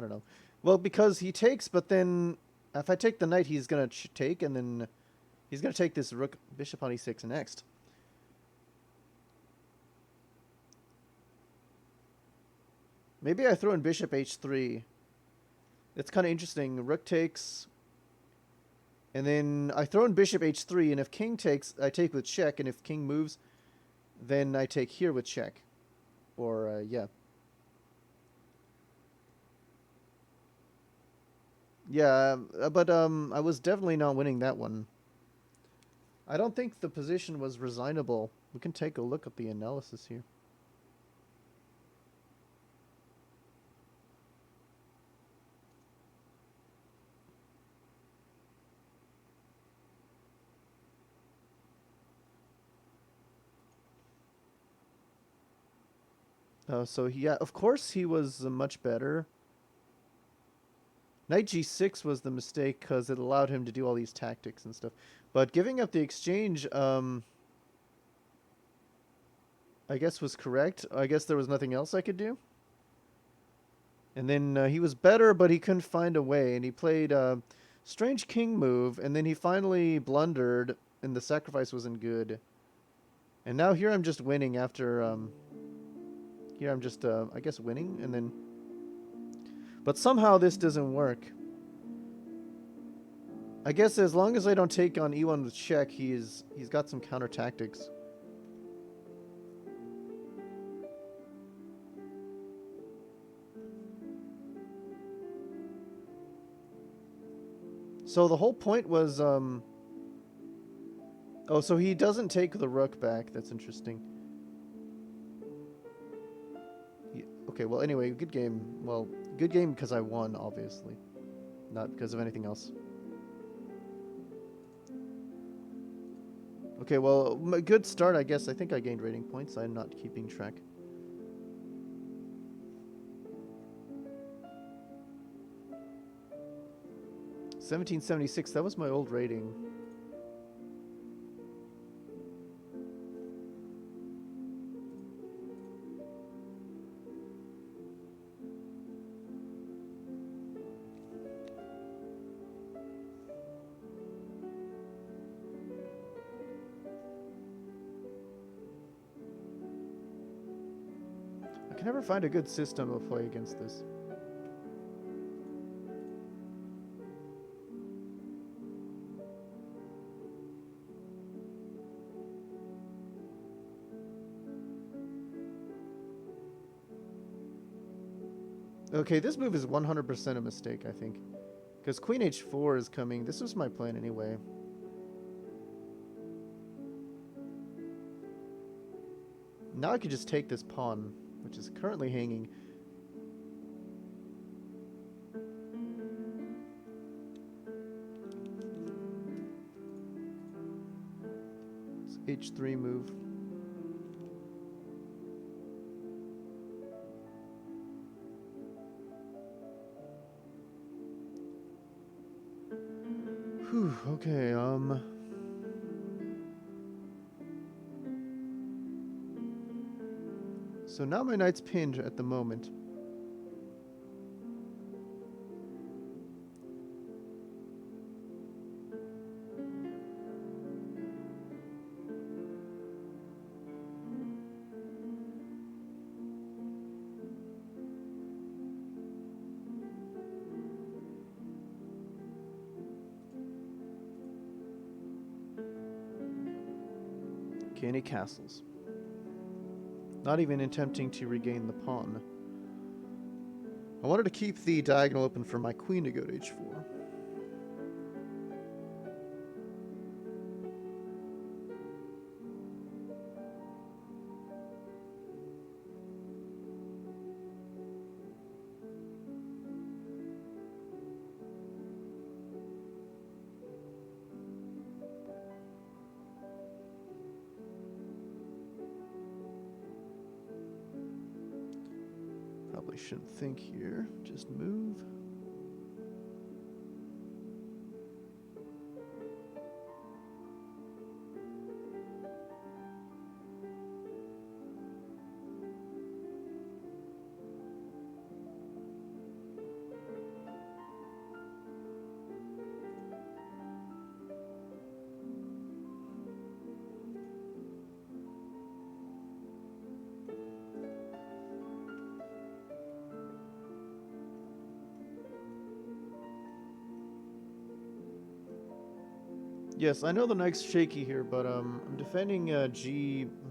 don't know. Well, because he takes, but then if I take the knight, he's going to take, and then he's going to take this rook, bishop on e6 next. Maybe I throw in bishop h3. It's kind of interesting. Rook takes... And then I throw in bishop h3, and if king takes, I take with check, and if king moves, then I take here with check. Or, yeah. Yeah, but I was definitely not winning that one. I don't think the position was resignable. We can take a look at the analysis here. So he, yeah, of course he was much better. Knight g6 was the mistake because it allowed him to do all these tactics and stuff. But giving up the exchange, I guess was correct. I guess there was nothing else I could do. And then he was better, but he couldn't find a way. And he played a strange king move, and then he finally blundered, and the sacrifice wasn't good. And now here I'm just winning after... here I'm just, I guess, winning, and then... But somehow this doesn't work. I guess as long as I don't take on e1 with check, he's got some counter tactics. So the whole point was, oh, so he doesn't take the rook back. That's interesting. Okay, well, anyway, good game. Well, good game because I won, obviously. Not because of anything else. Okay, well, a good start, I guess. I think I gained rating points. I'm not keeping track. $17.76. That was my old rating. I can never find a good system to play against this. Okay, this move is 100% a mistake, I think. Because Queen h4 is coming. This was my plan anyway. Now I could just take this pawn, which is currently hanging. It's h3 move. Whew, okay, so now my knight's pinned at the moment. Okay, any castles. Not even attempting to regain the pawn. I wanted to keep the diagonal open for my queen to go to h4. Probably shouldn't think here. Just move. Yes, I know the knight's shaky here, but I'm defending I'm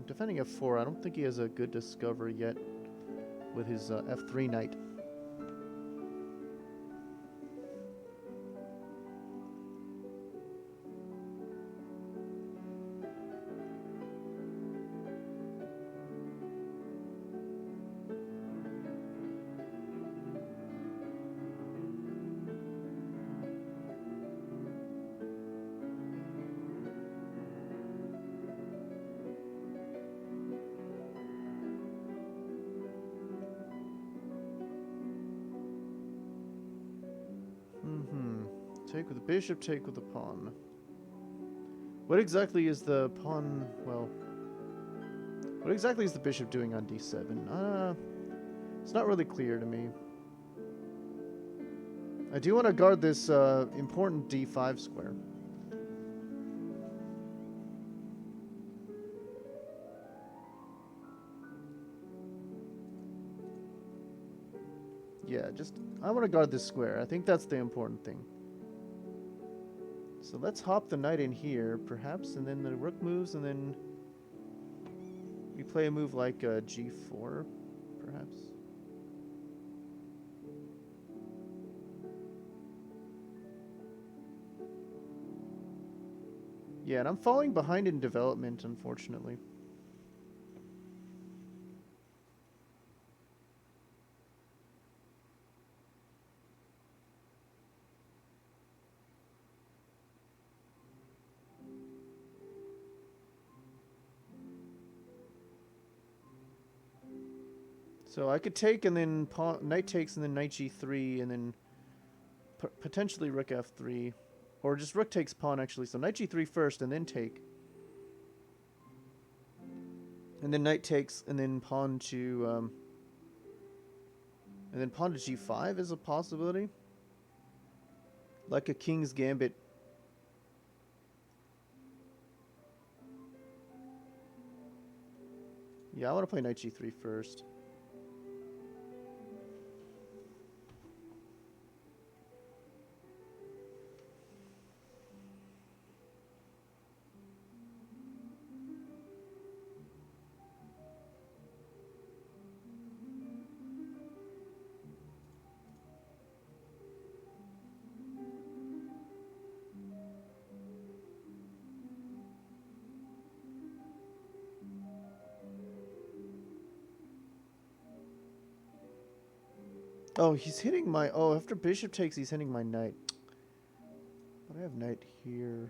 defending f4. I don't think he has a good discovery yet with his f3 knight. Mm-hmm. Take with the bishop, take with the pawn. What exactly is the pawn... Well... What exactly is the bishop doing on d7? It's not really clear to me. I do want to guard this important d5 square. Yeah, I want to guard this square. I think that's the important thing. So let's hop the knight in here, perhaps, and then the rook moves, and then we play a move like g4, perhaps. Yeah, and I'm falling behind in development, unfortunately. So I could take and then knight takes and then knight g3 and then potentially rook f3. Or just rook takes pawn, actually. So knight g3 first and then take. And then knight takes and then pawn to... and then pawn to g5 is a possibility. Like a king's gambit. Yeah, I want to play knight g3 first. Oh, he's hitting my... Oh, after bishop takes, he's hitting my knight. But I have knight here.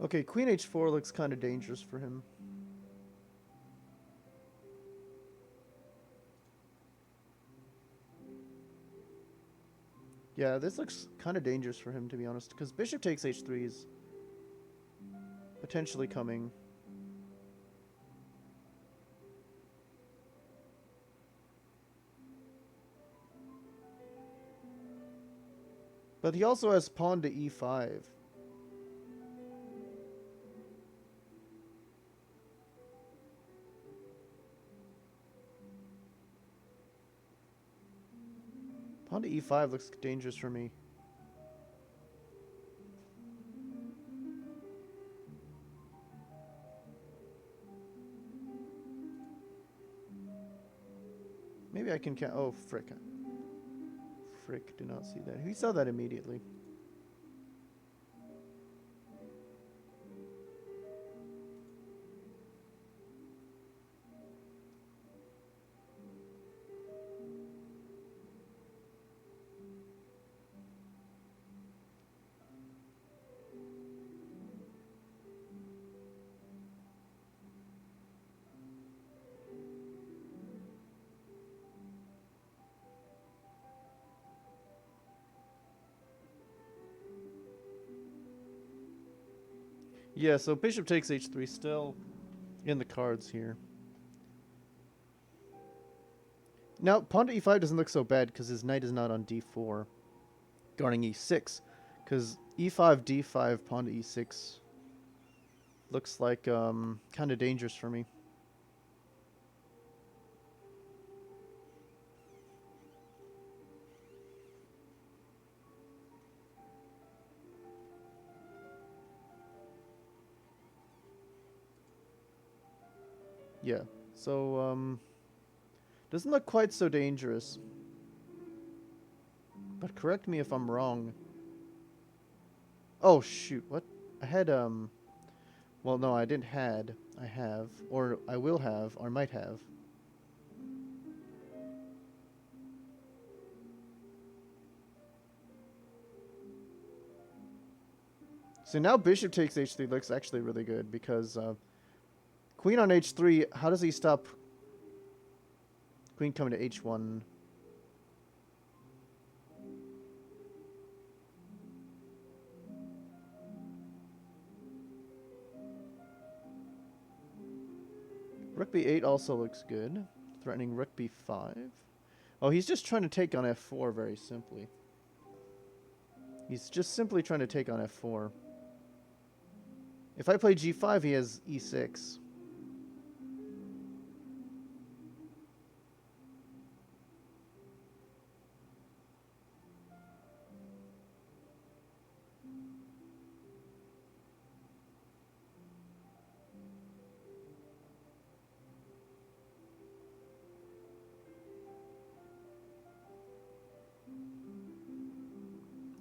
Okay, queen h4 looks kind of dangerous for him. Yeah, this looks kind of dangerous for him, to be honest, because bishop takes h3 is potentially coming. But he also has pawn to e5. Pawn to e5 looks dangerous for me. Maybe I can... Oh, frick. Frick, did not see that. He saw that immediately. Yeah, so bishop takes h3 still in the cards here. Now, pawn to e5 doesn't look so bad because his knight is not on d4, guarding e6. Because e5, d5, pawn to e6 looks like kind of dangerous for me. Yeah. So, doesn't look quite so dangerous. But correct me if I'm wrong. Oh, shoot, what? I had, well, no, I didn't had. I have, or I will have, or might have. So now bishop takes h3 looks actually really good because queen on h3, how does he stop queen coming to h1? Rook b8 also looks good. Threatening rook b5. Oh, he's just trying to take on f4 very simply. He's just simply trying to take on f4. If I play g5, he has e6.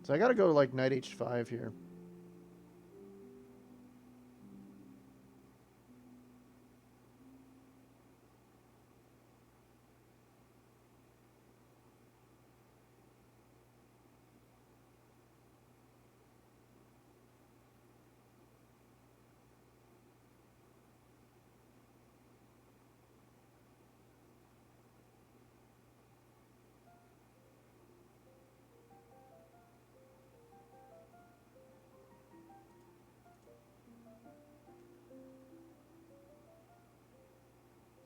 So I gotta go like knight h5 here.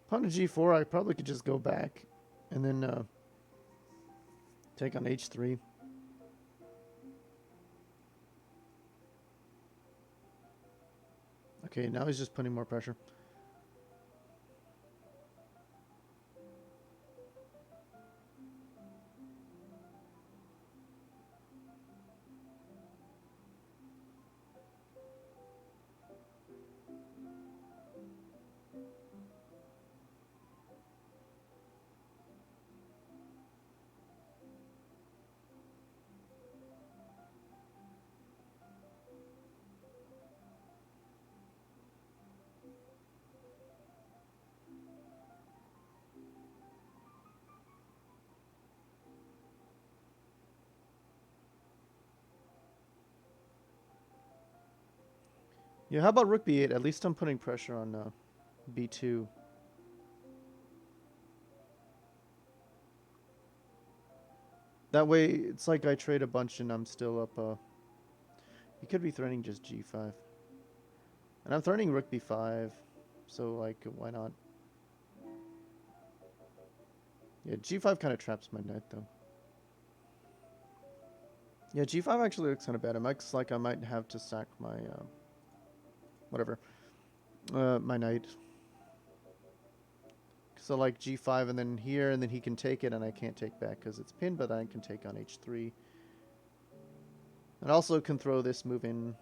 Pawn to g4, I probably could just go back and then take on h3. Okay, now he's just putting more pressure. Yeah, how about rook b8? At least I'm putting pressure on b2. That way, it's like I trade a bunch and I'm still up. He could be threatening just g5. And I'm threatening rook b5. So, like, why not? Yeah, g5 kind of traps my knight, though. Yeah, g5 actually looks kind of bad. It looks like I might have to sack my, whatever, my knight. So, like, g5 and then here, and then he can take it, and I can't take back because it's pinned, but I can take on h3. And also can throw this move in.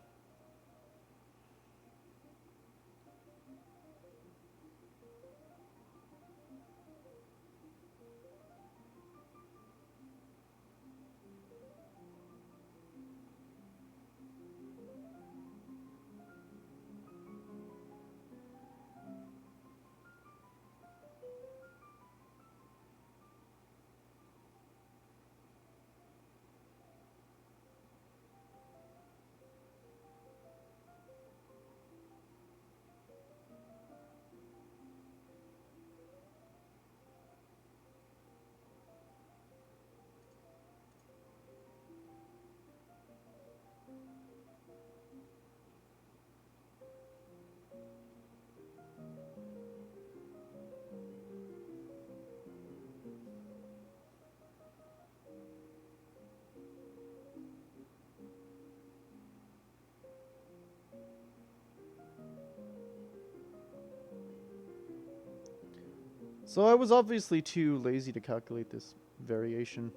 So I was obviously too lazy to calculate this variation.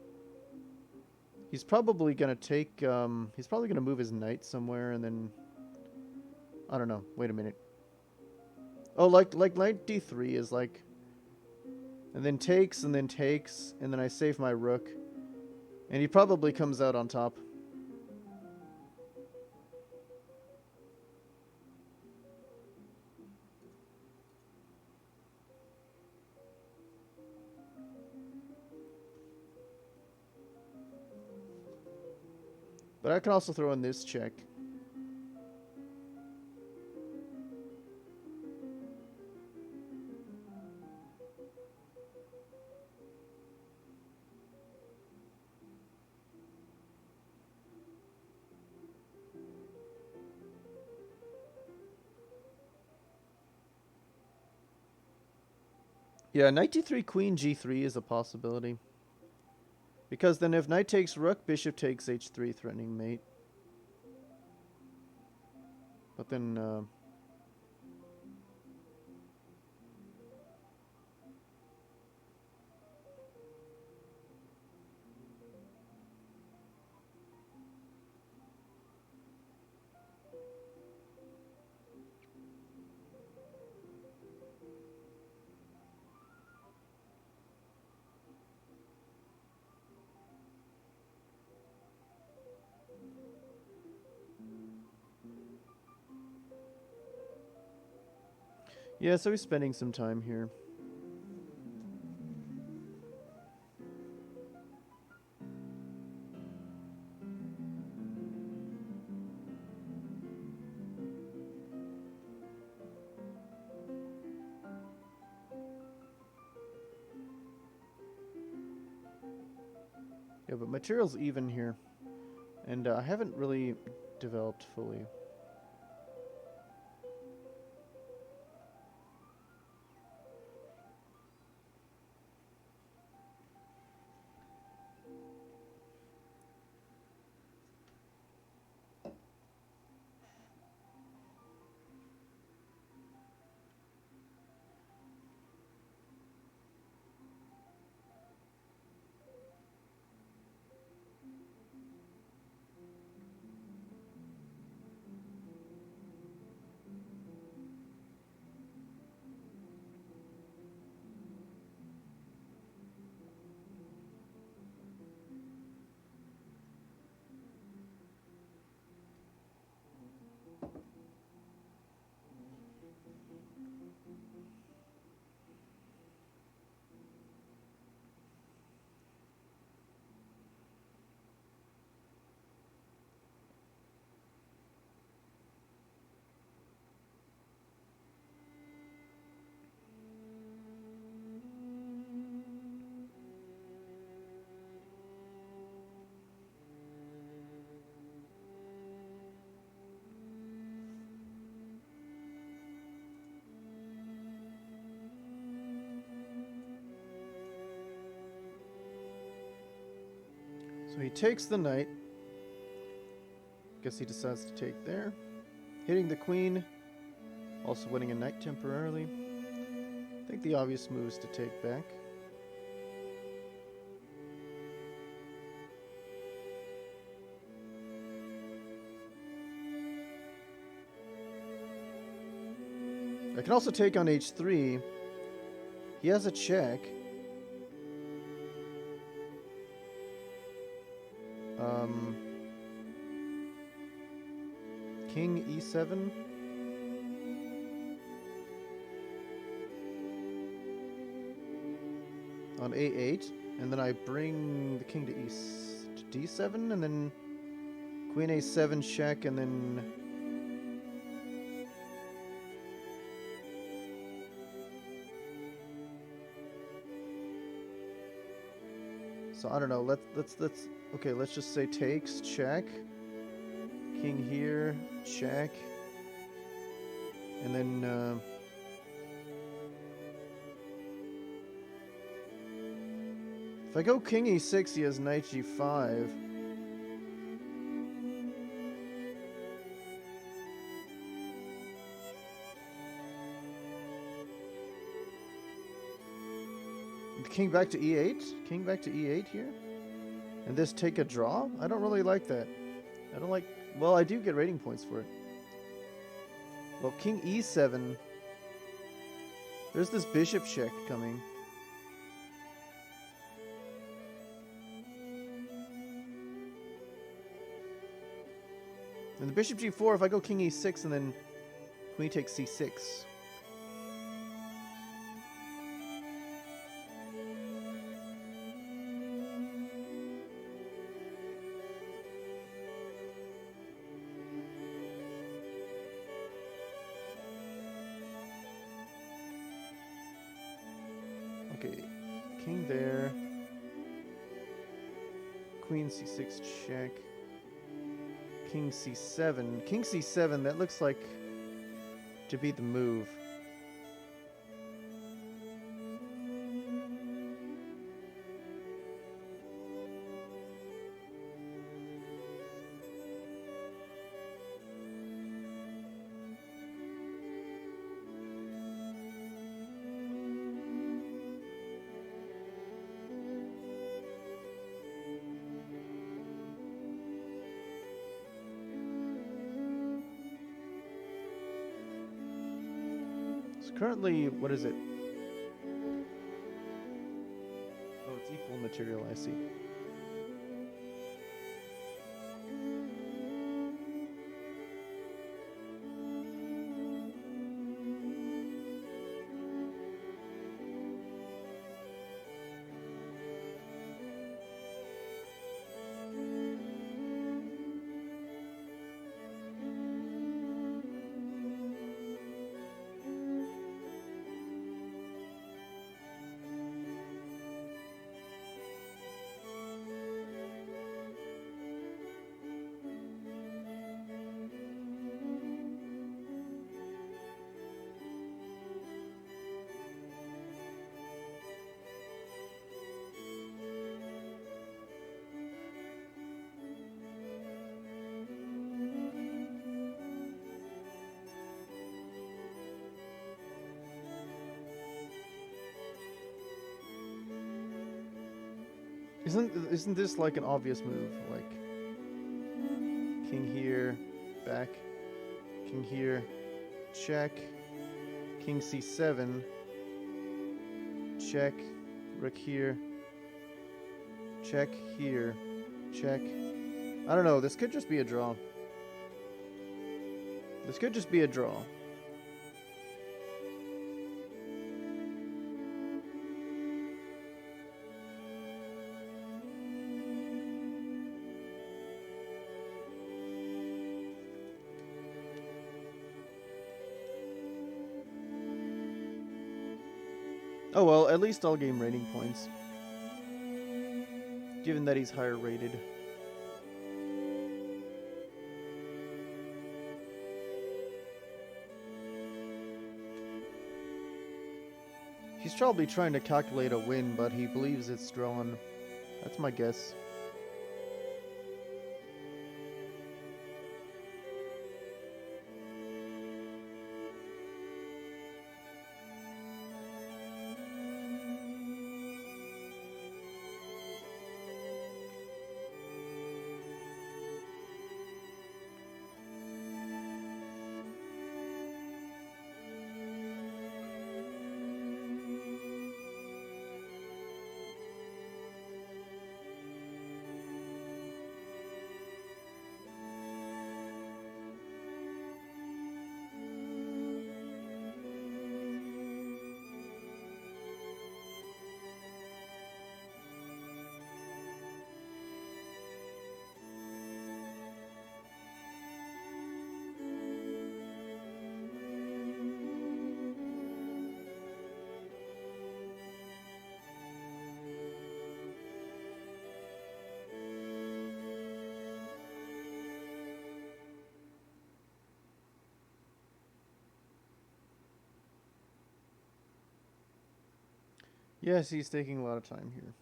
He's probably gonna take, he's probably gonna move his knight somewhere and then, I don't know, wait a minute. Oh, like knight d3 is like, and then takes, and then I save my rook, and he probably comes out on top. But I can also throw in this check. Yeah, knight d3, queen g3 is a possibility. Because then if knight takes rook, bishop takes h3, threatening mate. But then, yeah, so he's spending some time here. Yeah, but material's even here. And I haven't really developed fully. So he takes the knight. Guess he decides to take there. Hitting the queen. Also winning a knight temporarily. I think the obvious move is to take back. I can also take on h3. He has a check. King e7. On a8, and then I bring the king to d7, and then queen a7 check, and then so I don't know. Let's okay. Let's just say takes, check, king here, check, and then. If I go king e6, he has knight g5. King back to e8? King back to e8 here? And this take a draw? I don't really like that. I don't like... Well, I do get rating points for it. Well, king e7... There's this bishop check coming. And the bishop g4, if I go king e6 and then queen takes c6. Okay, king there. Queen c6 check. King c7. King c7, that looks like to be the move. Currently, what is it? Oh, it's equal material, I see. Isn't this like an obvious move? Like king here, back, king here, check, king c7, check, rook here, check here, check. I don't know, this could just be a draw. This could just be a draw. Oh well, at least I'll gain rating points. Given that he's higher rated. He's probably trying to calculate a win, but he believes it's drawn. That's my guess. Yes, he's taking a lot of time here.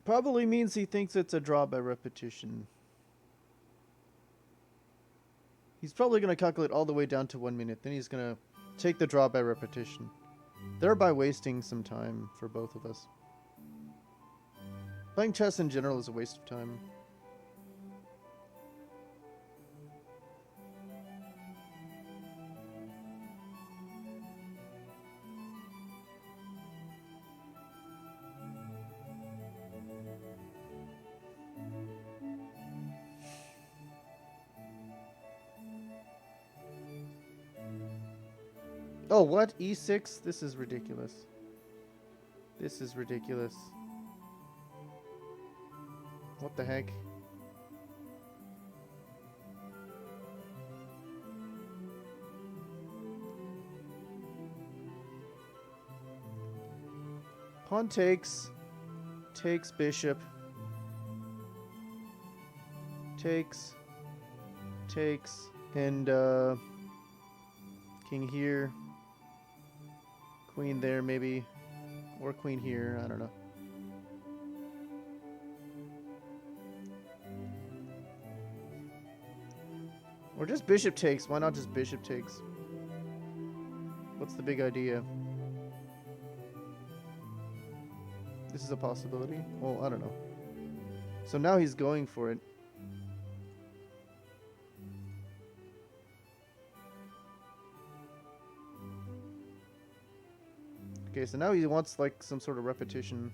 Probably means he thinks it's a draw by repetition. He's probably going to calculate all the way down to 1 minute. Then he's going to take the draw by repetition, thereby wasting some time for both of us. Playing chess in general is a waste of time. Oh, what? E6? This is ridiculous. This is ridiculous. What the heck? Pawn takes. Takes bishop. Takes. Takes. And, king here. Queen there, maybe. Or queen here. I don't know. Or just bishop takes. Why not just bishop takes? What's the big idea? This is a possibility? Well, I don't know. So now he's going for it. Okay, so now he wants like some sort of repetition.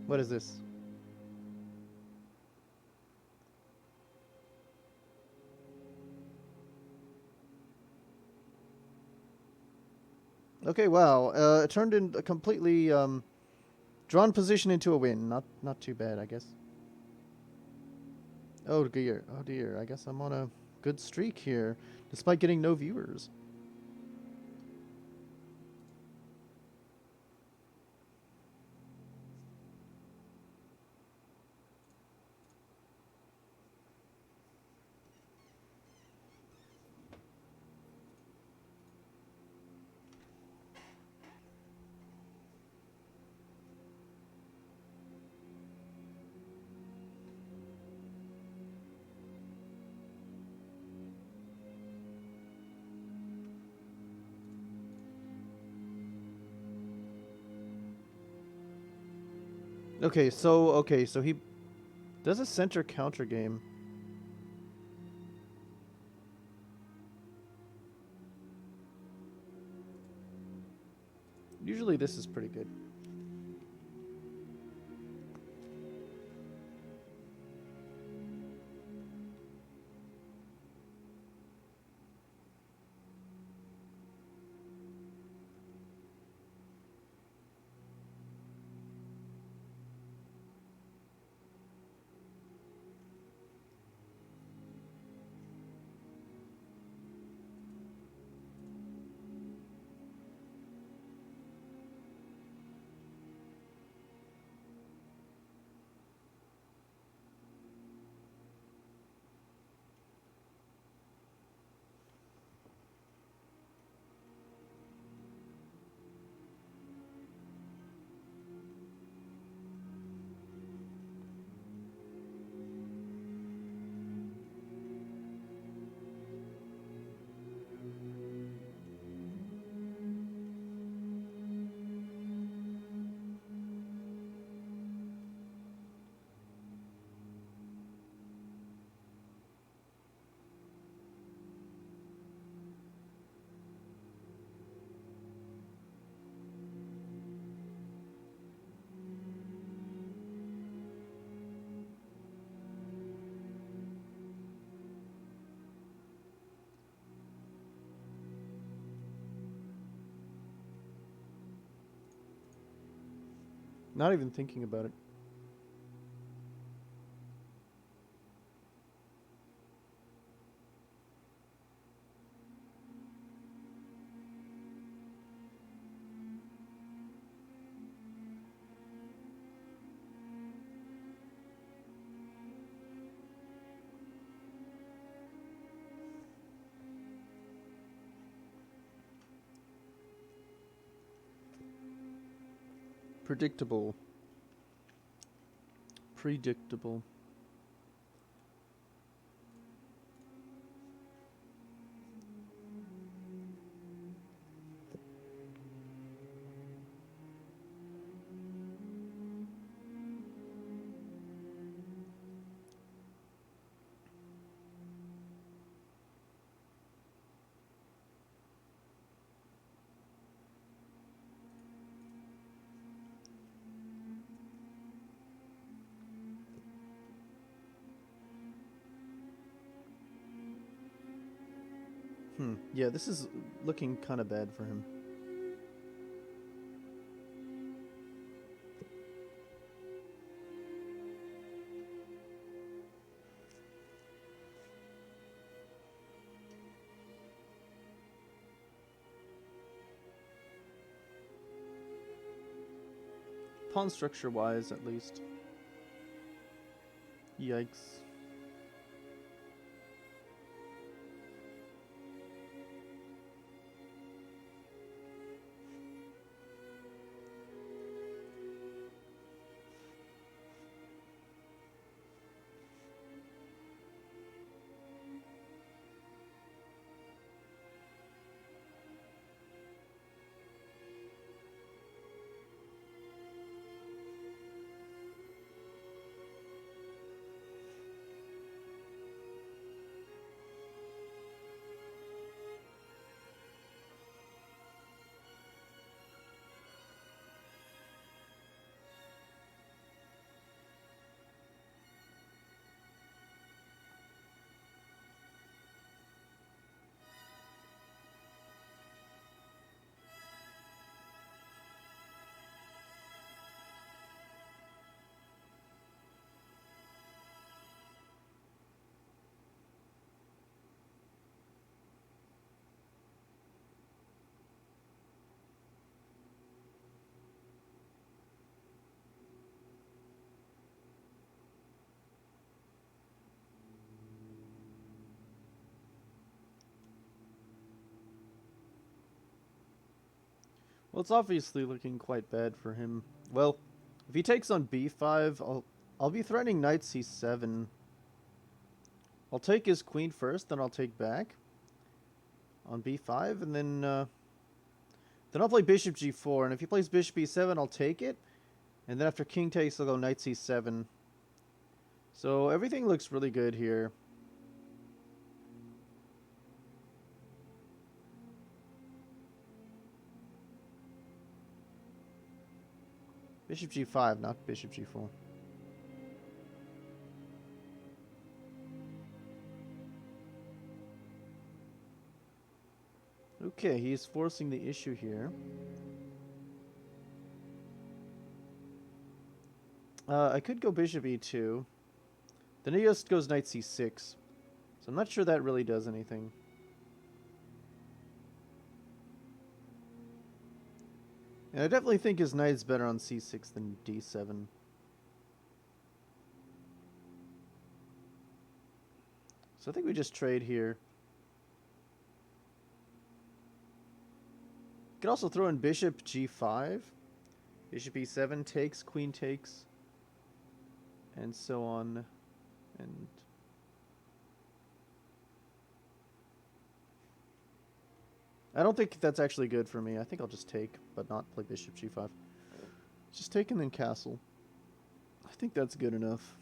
What is this? Okay, wow. It turned in a completely drawn position into a win. Not too bad, I guess. Oh dear. Oh dear. I guess I'm on a good streak here, despite getting no viewers. Okay, so he does a center counter game. Usually this is pretty good. Not even thinking about it. Predictable. Predictable. Yeah, this is looking kind of bad for him. Pawn structure wise, at least. Yikes. Well, it's obviously looking quite bad for him. Well, if he takes on b5, I'll be threatening knight c7. I'll take his queen first, then I'll take back on b5, and then I'll play bishop g4. And if he plays bishop e7, I'll take it, and then after king takes, I'll go knight c7. So everything looks really good here. Bishop g5, not bishop g4. Okay, he's forcing the issue here. I could go bishop e2. Then he just goes knight c6. So I'm not sure that really does anything. And I definitely think his knight's better on c6 than d7. So I think we just trade here. Could also throw in bishop g5. Bishop e7 takes, queen takes, and so on. And I don't think that's actually good for me. I think I'll just take, but not play bishop g5. Just take and then castle. I think that's good enough.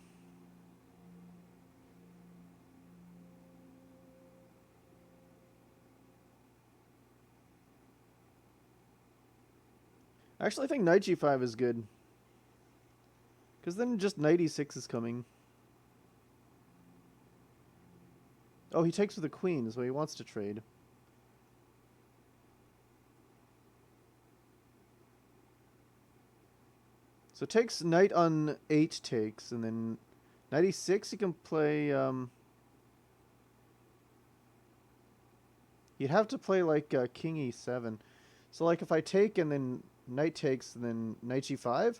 Actually, I think knight g5 is good. Because then just knight e6 is coming. Oh, he takes with the queen, so he wants to trade. So takes knight on 8 takes, and then knight e6 he can play... You'd have to play like king e7. So like if I take and then knight takes and then knight g5,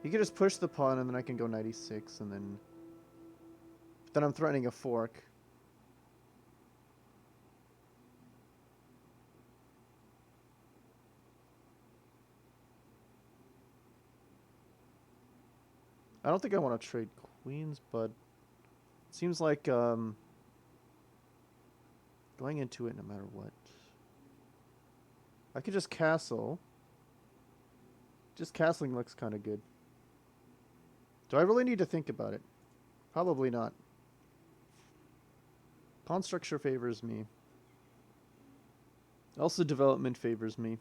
you can just push the pawn and then I can go knight e6 and then... But then I'm threatening a fork. I don't think I want to trade queens, but it seems like going into it no matter what. I could just castle. Just castling looks kind of good. Do I really need to think about it? Probably not. Pawn structure favors me. Also development favors me.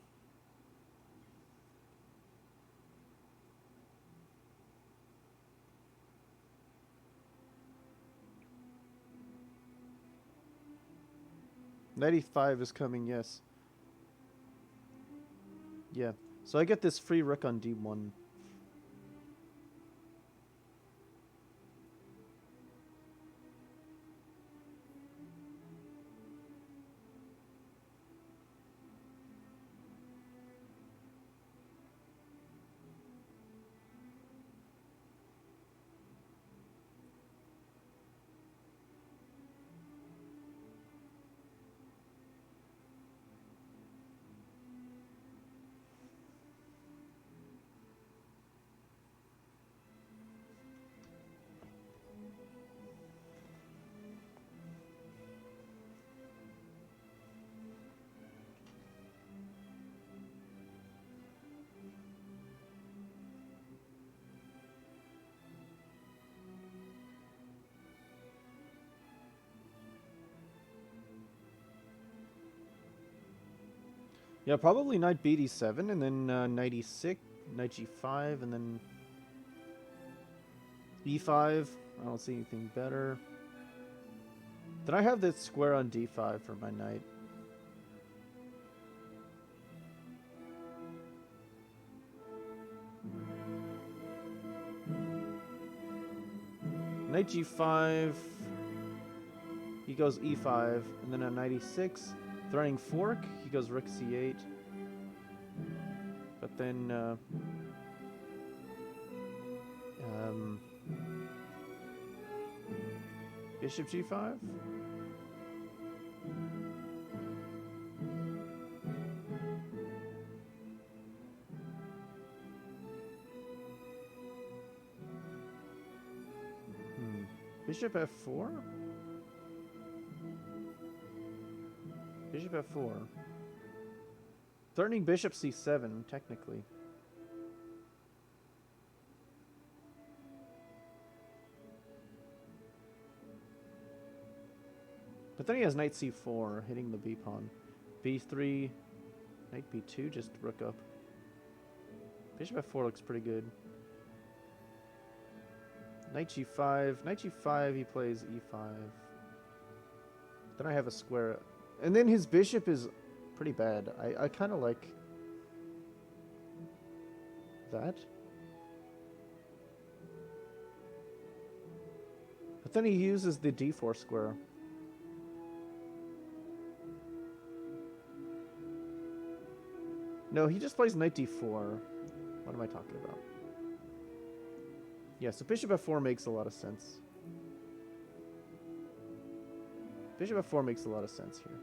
Knight e5 is coming, yes. Yeah. So I get this free rook on d1. Yeah, probably knight b d7 and then knight e6, knight g5, and then e5. I don't see anything better. Then I have this square on d5 for my knight. Knight g5. He goes e5, and then on knight e6, threatening fork. He goes rook c8. But then bishop g5. Bishop f4? Bishop f4. Threatening bishop c7, technically. But then he has knight c4, hitting the b-pawn. b3, knight b2, just rook up. Bishop f4 looks pretty good. Knight g5. Knight g5, he plays e5. Then I have a square. And then his bishop is pretty bad. I kind of like that. But then he uses the d4 square. No, he just plays knight d4. What am I talking about? Yeah, so bishop f4 makes a lot of sense. Bishop f4 makes a lot of sense here.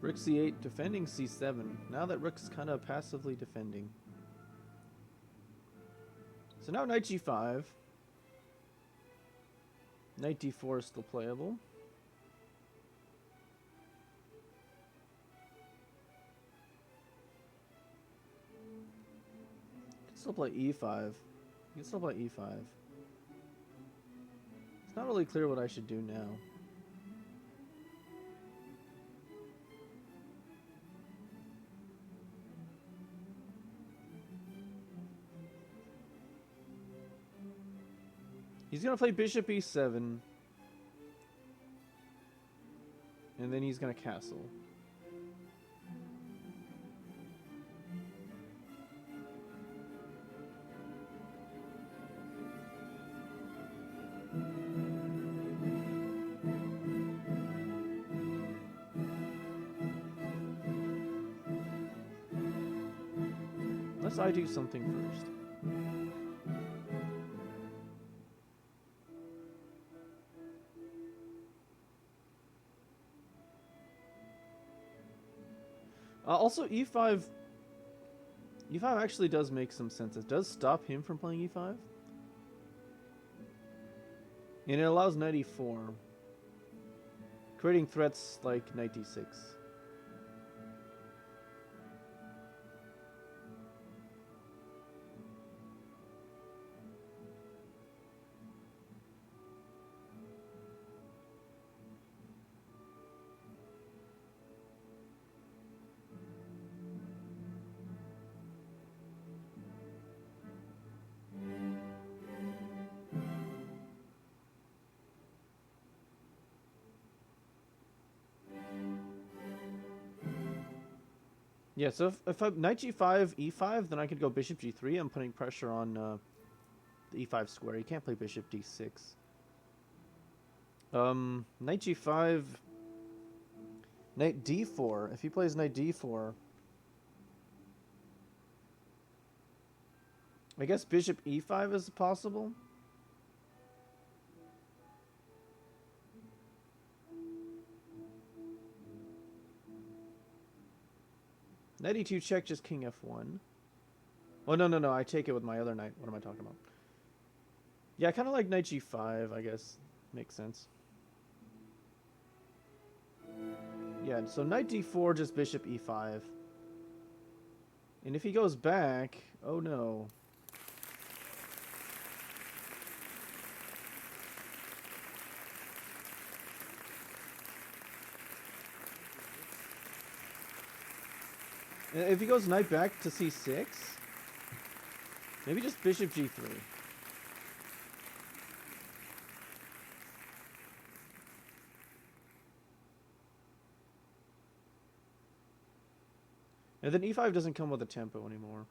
Rook c8, defending c7. Now that rook's kind of passively defending. So now knight g5. Knight d4 is still playable. You can still play e5. You can still play e5. It's not really clear what I should do now. He's going to play bishop e7. And then he's going to castle. Unless I do something first. Also, e5 actually does make some sense. It does stop him from playing e5. And it allows knight e4, creating threats like knight d6. Yeah, so if I knight g5, e5, then I could go bishop g3. I'm putting pressure on the e5 square. You can't play bishop d6. Knight g5, knight d4. If he plays knight d4, I guess bishop e5 is possible. Knight e2 check, just king f1. Oh, no, I take it with my other knight. What am I talking about? Yeah, I kind of like knight g5, I guess. Makes sense. Yeah, so knight d4, just bishop e5. And if he goes back, oh no. If he goes knight back to c6, maybe just bishop g3. And then e5 doesn't come with a tempo anymore.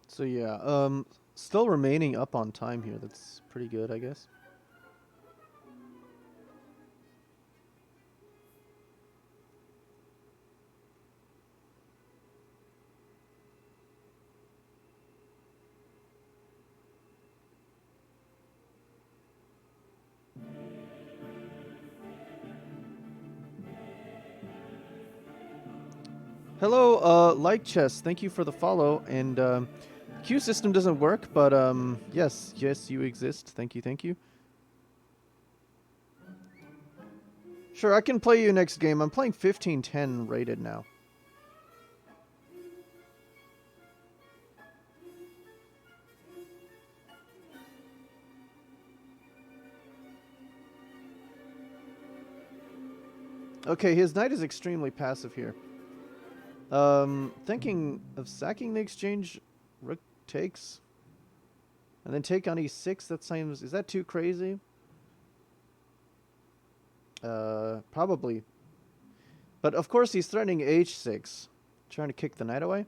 So yeah, still remaining up on time here. That's pretty good, I guess. Hello, Like Chess. Thank you for the follow. And Q system doesn't work, but yes, you exist. Thank you, thank you. Sure, I can play you next game. I'm playing 15-10 rated now. Okay, his knight is extremely passive here. Thinking of sacking the exchange. Rook takes. And then take on e6. That seems... Is that too crazy? Probably. But of course he's threatening h6. Trying to kick the knight away.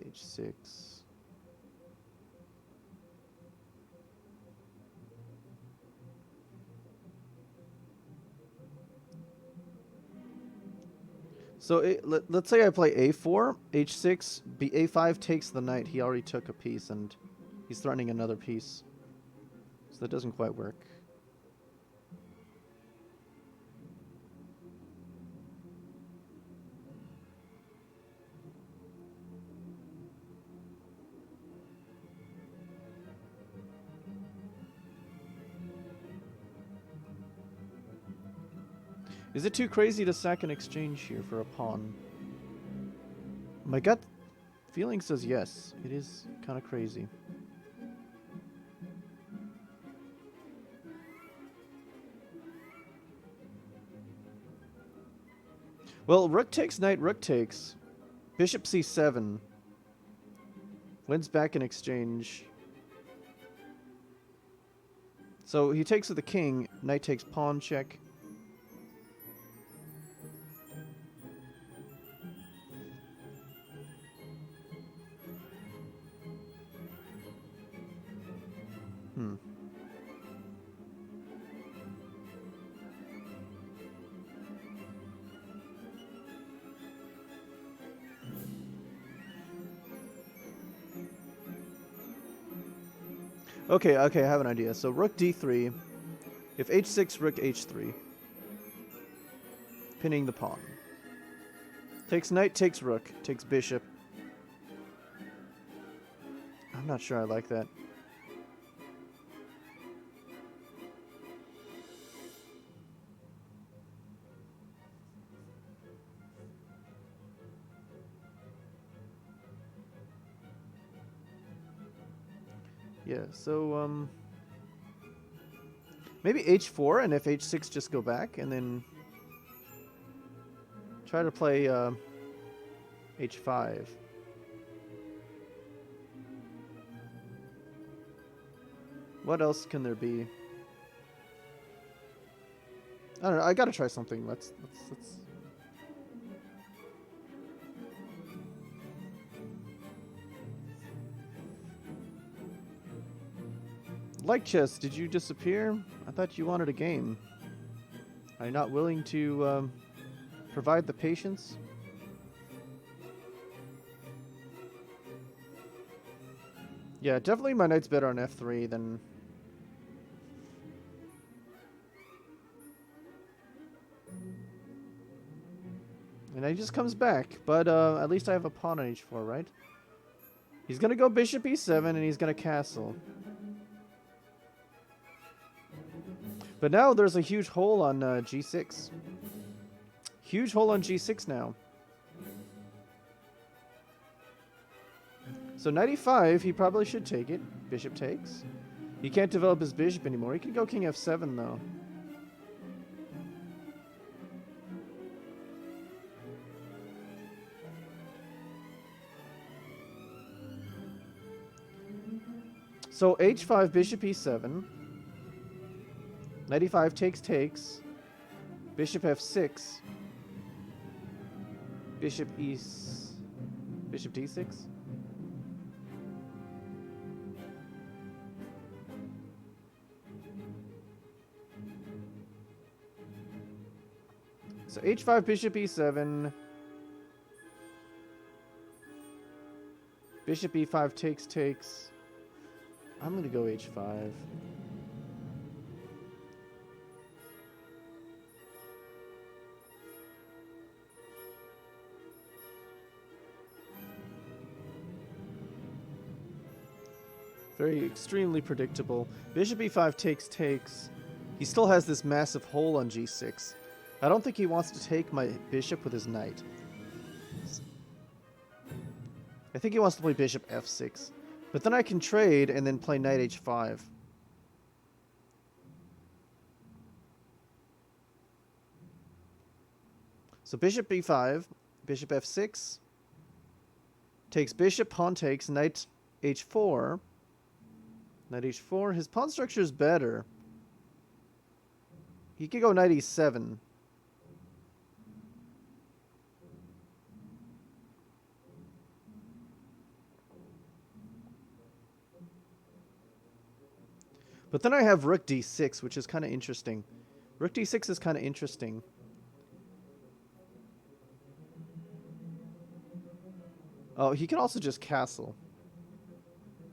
h6. So let's say I play a4, h6, a5 takes the knight. He already took a piece, and he's threatening another piece. So that doesn't quite work. Is it too crazy to sack an exchange here for a pawn? My gut feeling says yes. It is kind of crazy. Well, rook takes, knight, rook takes. Bishop c7. Wins back in exchange. So he takes with the king. Knight takes pawn check. Okay, I have an idea. So rook d3. If h6, rook h3. Pinning the pawn. Takes knight, takes rook, takes bishop. I'm not sure I like that. Yeah, so, maybe h4, and if h6 just go back, and then try to play, h5. What else can there be? I don't know, I gotta try something. Let's... Like chess, did you disappear? I thought you wanted a game. Are you not willing to provide the patience? Yeah, definitely my knight's better on f3 than... And he just comes back, but at least I have a pawn on h4, right? He's gonna go bishop e7 and he's gonna castle. But now there's a huge hole on g6. Huge hole on g6 now. So knight e5, he probably should take it. Bishop takes. He can't develop his bishop anymore. He can go king f7 though. So h5, bishop e7. Knight e5 takes. Bishop f6. Bishop d6. So h5, bishop e7. Bishop e5 takes. I'm going to go h5. Very extremely predictable. Bishop e5 takes. He still has this massive hole on g6. I don't think he wants to take my bishop with his knight. I think he wants to play bishop f6. But then I can trade and then play knight h5. So bishop b5, bishop f6, takes bishop, pawn takes, knight h4. Knight h4. His pawn structure is better. He could go knight e7. But then I have rook d6, which is kind of interesting. Rook d6 is kind of interesting. Oh, he can also just castle.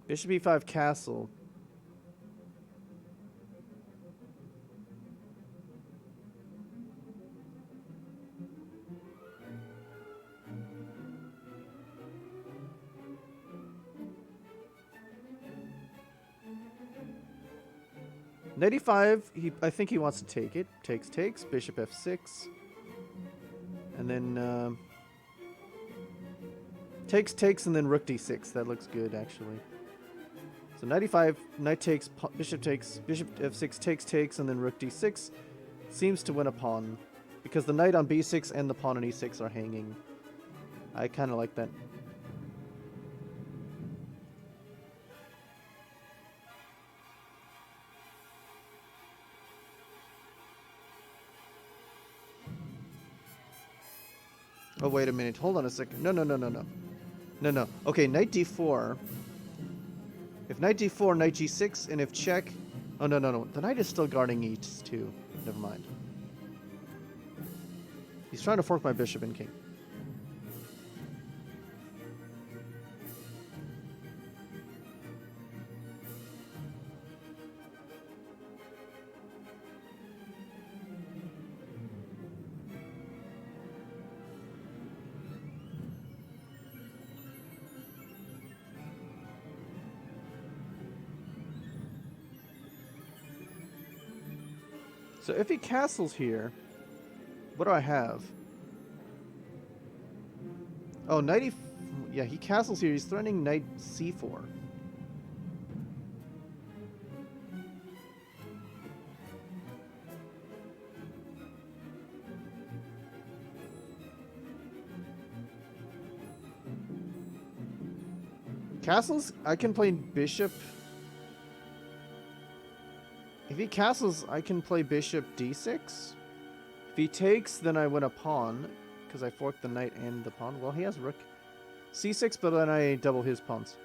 Bishop e5 castle. Knight e5, I think he wants to take it. Takes. Bishop f6. And then takes, and then rook d6. That looks good, actually. So knight e5, knight takes, bishop f6 takes, and then rook d6. Seems to win a pawn. Because the knight on b6 and the pawn on e6 are hanging. I kind of like that. Oh, wait a minute. Hold on a second. No. Okay, knight d4. If knight d4, knight g6, and if check... Oh, no. The knight is still guarding e2. Never mind. He's trying to fork my bishop and king. So if he castles here, what do I have? Oh, knight yeah, he castles here. He's threatening knight c4. Castles, I can play bishop. If he castles, I can play bishop d6. If he takes, then I win a pawn, because I fork the knight and the pawn. Well, he has rook c6, but then I double his pawns.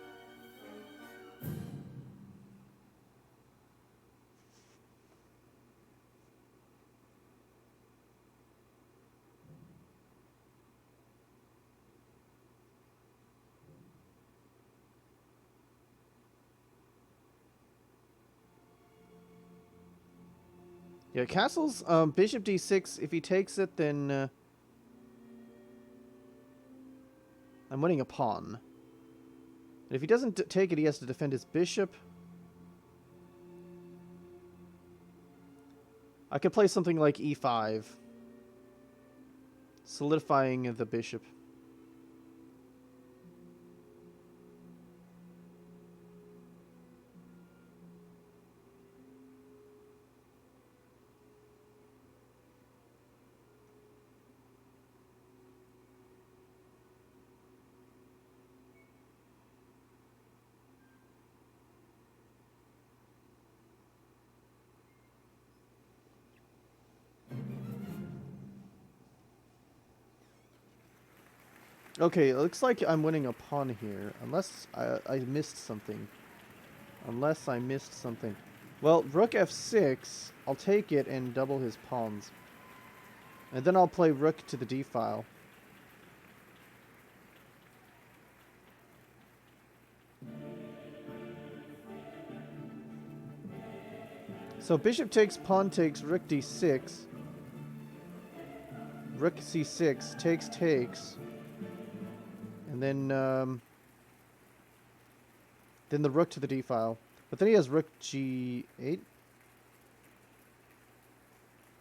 Yeah, castles, bishop d6, if he takes it, then I'm winning a pawn. And if he doesn't take it, he has to defend his bishop. I could play something like e5, solidifying the bishop. Okay, it looks like I'm winning a pawn here, unless I missed something. Unless I missed something. Well, rook f6, I'll take it and double his pawns. And then I'll play rook to the d file. So bishop takes, pawn takes, rook d6. Rook c6, takes. And then the rook to the d file. But then he has rook g8. It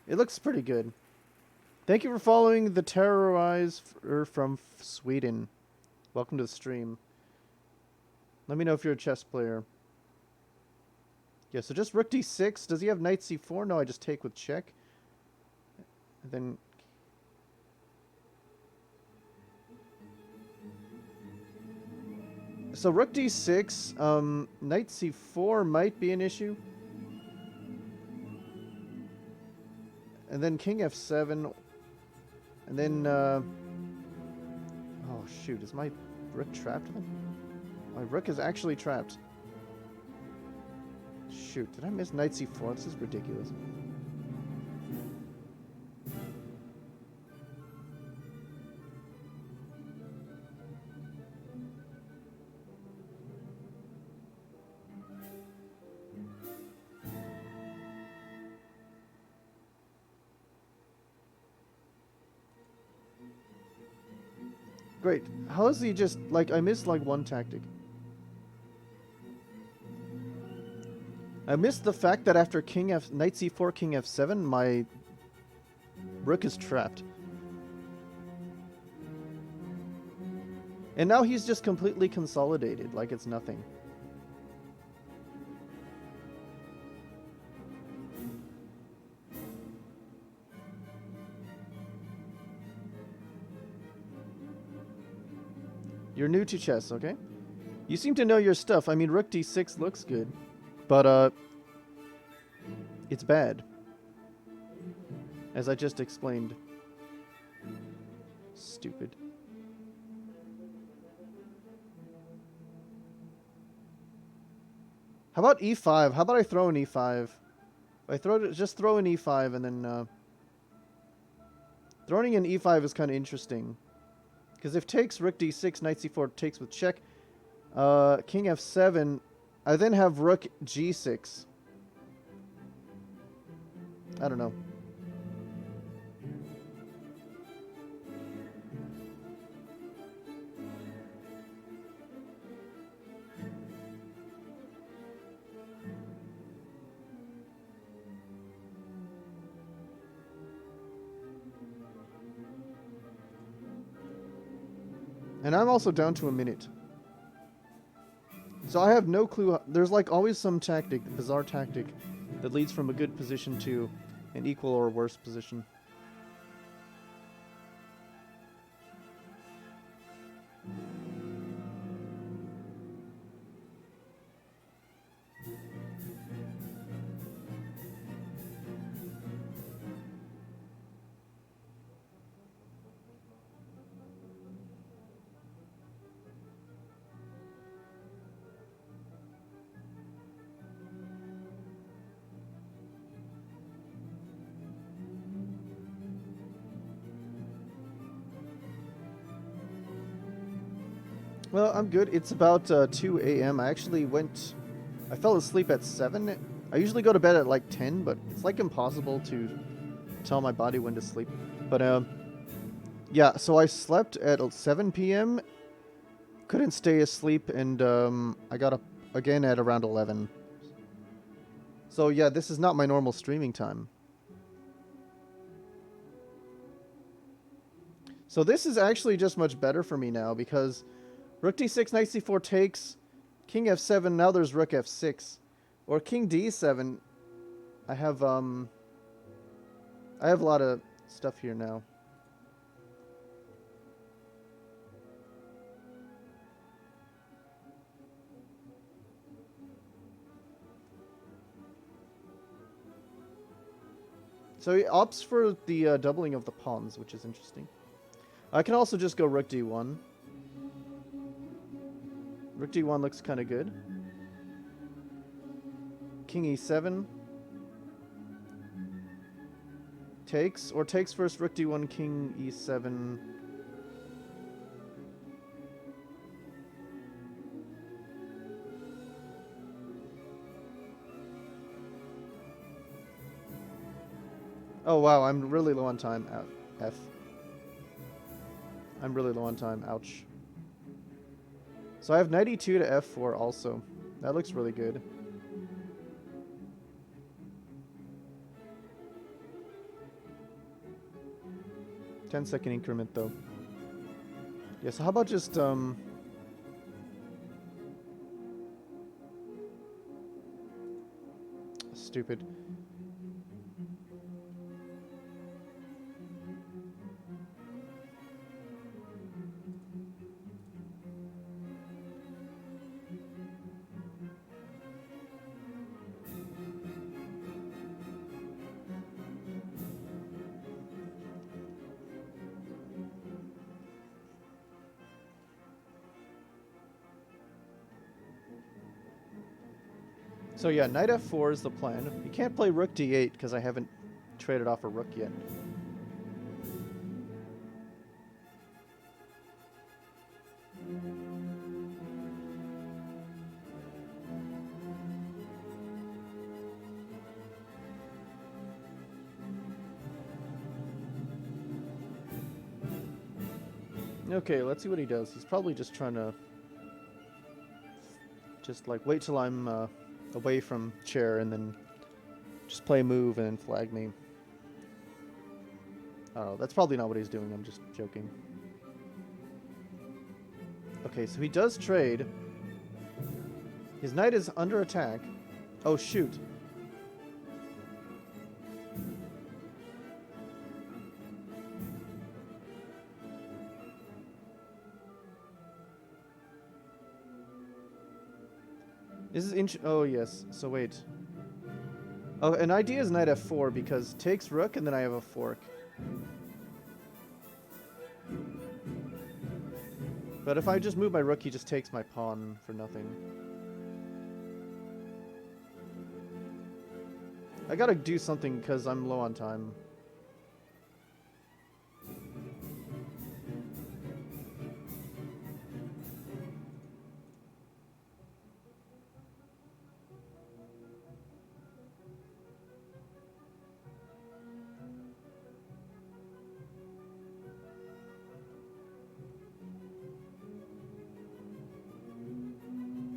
looks pretty good. Thank you for following the Terrorizer from Sweden. Welcome to the stream. Let me know if you're a chess player. Yeah, so just rook d6. Does he have knight c4? No, I just take with check. And then... So rook d6, knight c4 might be an issue. And then king f7. And then, oh shoot, is my rook trapped then? My rook is actually trapped. Shoot, did I miss knight c4? This is ridiculous. Great. How is he just, like, I missed, like, one tactic. I missed the fact that after knight c4, king f7, my rook is trapped. And now he's just completely consolidated, like it's nothing. You're new to chess, okay? You seem to know your stuff. I mean, rook d6 looks good, but it's bad. As I just explained. Stupid. How about e5? How about I throw an e5? Just throw an e5 and then throwing an e5 is kind of interesting. Because if takes rook d6, knight c4 takes with check, king f7, I then have rook g6. I don't know. And I'm also down to a minute. So I have no clue. There's like always some tactic, bizarre tactic, that leads from a good position to an equal or worse position. Well, I'm good. It's about 2 a.m. I fell asleep at 7. I usually go to bed at like 10, but it's like impossible to tell my body when to sleep. But yeah, so I slept at 7 p.m., couldn't stay asleep, and I got up again at around 11. So yeah, this is not my normal streaming time. So this is actually just much better for me now, because Rook d6, Knight c4 takes, King f7, now there's Rook f6. Or King d7. I have a lot of stuff here now. So he opts for the doubling of the pawns, which is interesting. I can also just go Rook d1. Rook d1 looks kind of good. King e7. Takes, or takes first, Rook d1, King e7. Oh wow, I'm really low on time. F. I'm really low on time. Ouch. So I have knight e2 to f4 also. That looks really good. Ten-second increment though. Yeah, so how about just stupid. So yeah, knight f4 is the plan. You can't play rook d8 because I haven't traded off a rook yet. Okay, let's see what he does. He's probably just trying to just like wait till I'm away from chair and then just play a move and then flag me. Oh, that's probably not what he's doing. I'm just joking. Okay, so he does trade. His knight is under attack. Oh, shoot. This is oh, yes. So wait. Oh, an idea is knight f4 because takes rook and then I have a fork. But if I just move my rook, he just takes my pawn for nothing. I gotta do something because I'm low on time.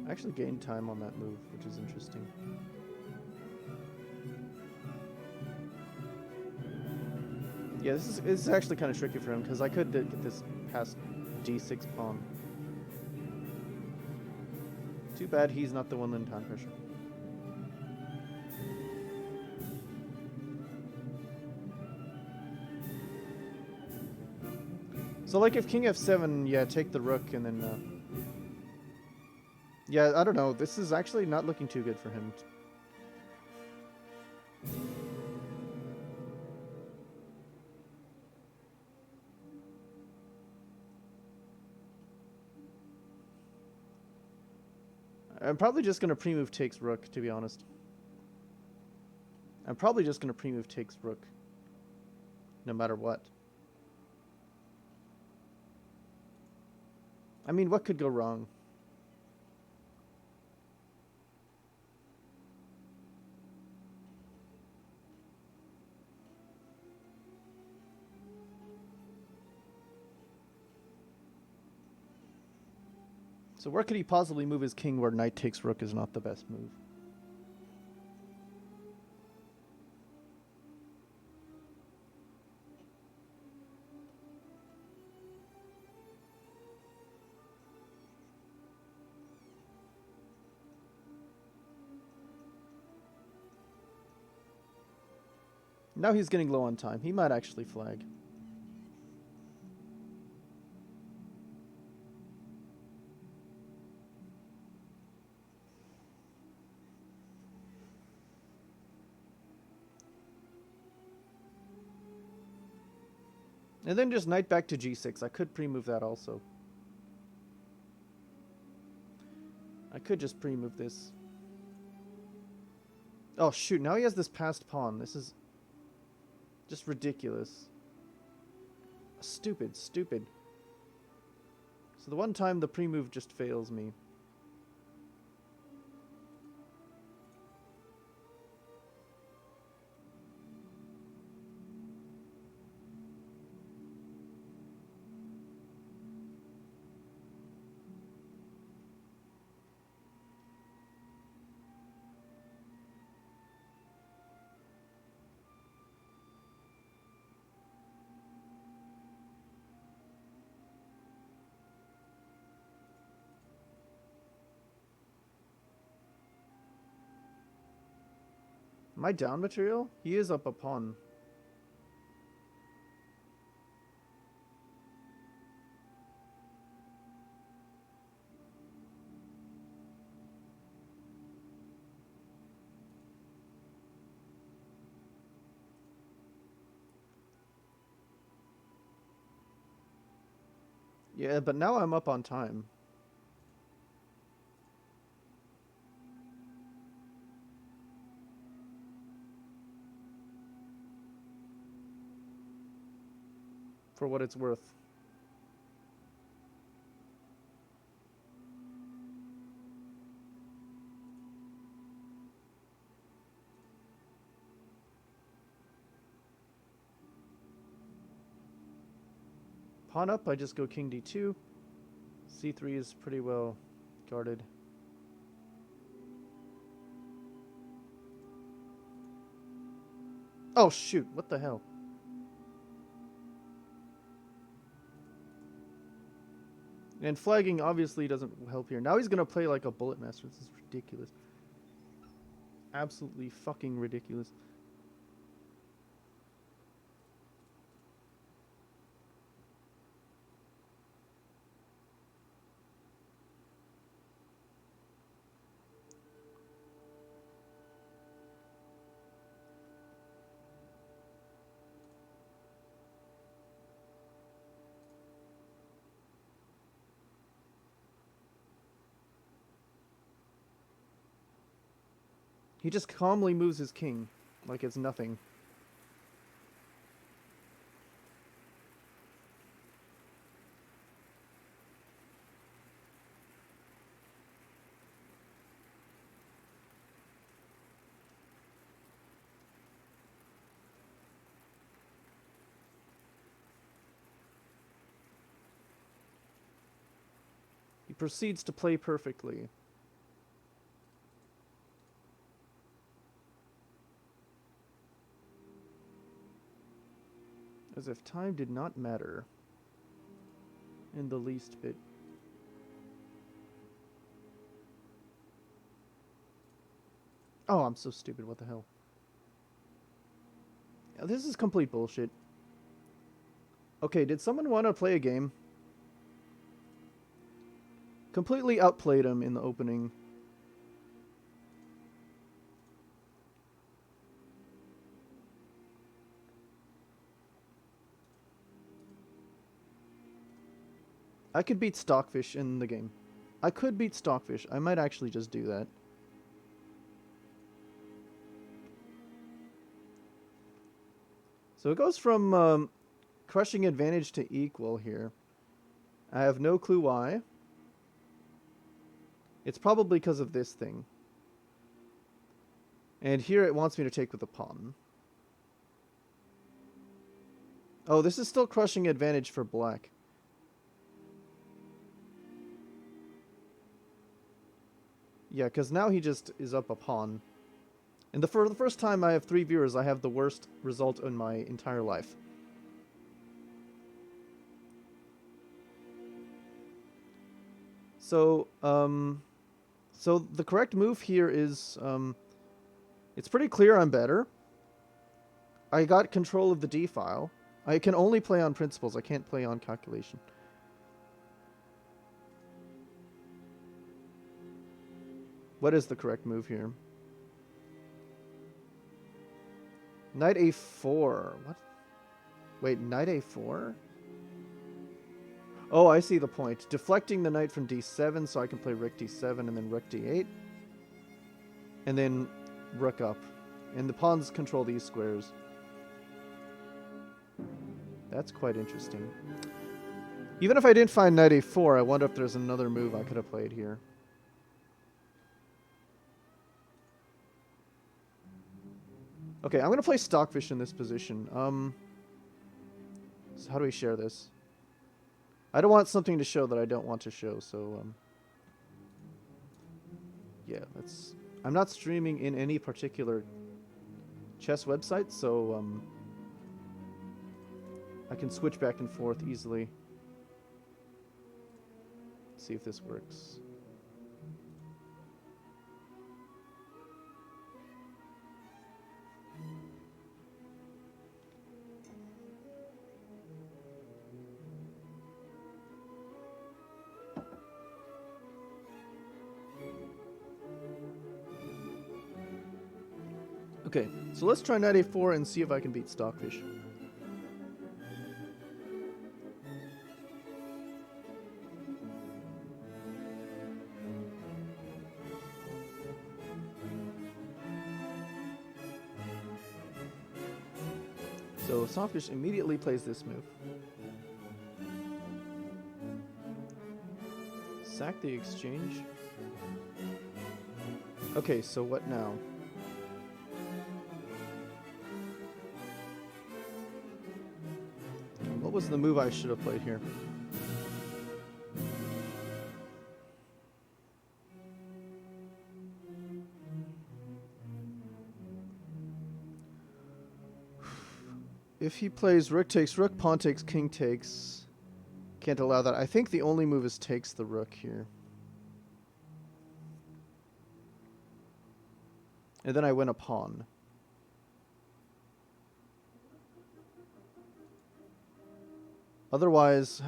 I actually gained time on that move, which is interesting. Yeah, this is actually kind of tricky for him because I could get this past d6 pawn. Too bad he's not the one in time pressure. So, like, if king f7, yeah, take the rook, and then, yeah, I don't know. This is actually not looking too good for him. I'm probably just going to pre-move takes rook, to be honest. I'm probably just going to pre-move takes rook, no matter what. I mean, what could go wrong? So where could he possibly move his king where knight takes rook is not the best move? Now he's getting low on time. He might actually flag. And then just knight back to g6. I could pre-move that also. I could just pre-move this. Oh shoot, now he has this passed pawn. This is just ridiculous. Stupid, stupid. So the one time the pre-move just fails me. Am I down material? He is up a pawn. Yeah, but now I'm up on time. For what it's worth. Pawn up, I just go king d2. c3 is pretty well guarded. Oh shoot, what the hell? And flagging obviously doesn't help here. Now he's gonna play like a bullet master. This is ridiculous. Absolutely fucking ridiculous. He just calmly moves his king like it's nothing. He proceeds to play perfectly. As if time did not matter. in the least bit. Oh, I'm so stupid. What the hell? This is complete bullshit. Okay, did someone want to play a game? Completely outplayed him in the opening. I could beat Stockfish in the game. I could beat Stockfish. I might actually just do that. So it goes from crushing advantage to equal here. I have no clue why. It's probably because of this thing. And here it wants me to take with a pawn. Oh, this is still crushing advantage for black. Yeah, because now he just is up a pawn. And for the first time I have 3 viewers, I have the worst result in my entire life. So, so the correct move here is, it's pretty clear I'm better. I got control of the D file. I can only play on principles. I can't play on calculation. What is the correct move here? Knight A4. What? Wait, Knight A4? Oh, I see the point. Deflecting the knight from D7 so I can play Rook D7 and then Rook D8. And then Rook up. And the pawns control these squares. That's quite interesting. Even if I didn't find Knight A4, I wonder if there's another move I could have played here. Okay, I'm going to play Stockfish in this position. So how do we share this? I don't want something to show that I don't want to show, so yeah, let's... I'm not streaming in any particular chess website, so I can switch back and forth easily. See if this works. Okay, so let's try Knight A4 and see if I can beat Stockfish. So Stockfish immediately plays this move. Sack the exchange. Okay, so what now? What was the move I should have played here? If he plays rook takes rook, pawn takes, king takes, can't allow that. I think the only move is takes the rook here. And then I win a pawn. Otherwise,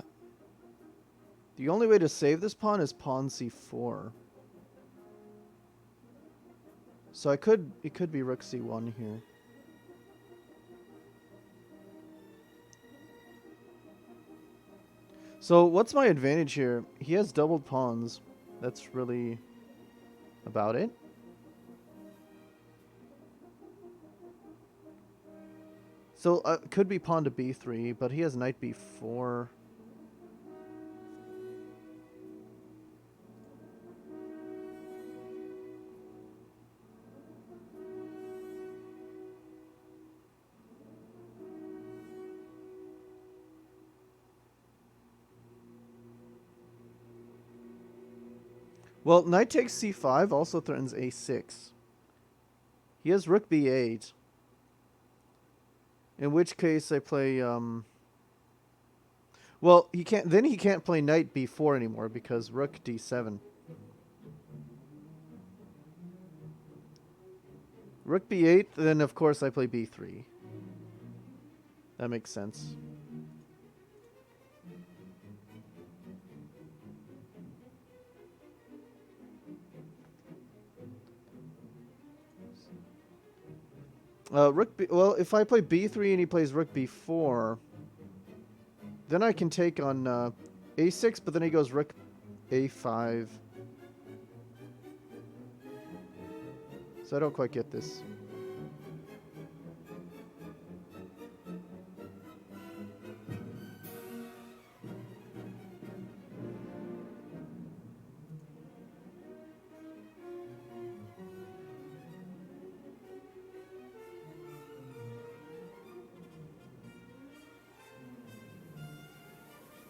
the only way to save this pawn is pawn c4. So it could be rook c1 here. So what's my advantage here? He has doubled pawns. That's really about it. So could be pawn to b3, but he has knight b4. Well, knight takes c5 also threatens a6. He has rook b8. In which case I play... Well, he can't. Then he can't play knight b4 anymore because rook d7. Rook b8. Then of course I play b3. That makes sense. Rook b. Well, if I play b3 and he plays rook b4, then I can take on a6. But then he goes rook a5. So I don't quite get this.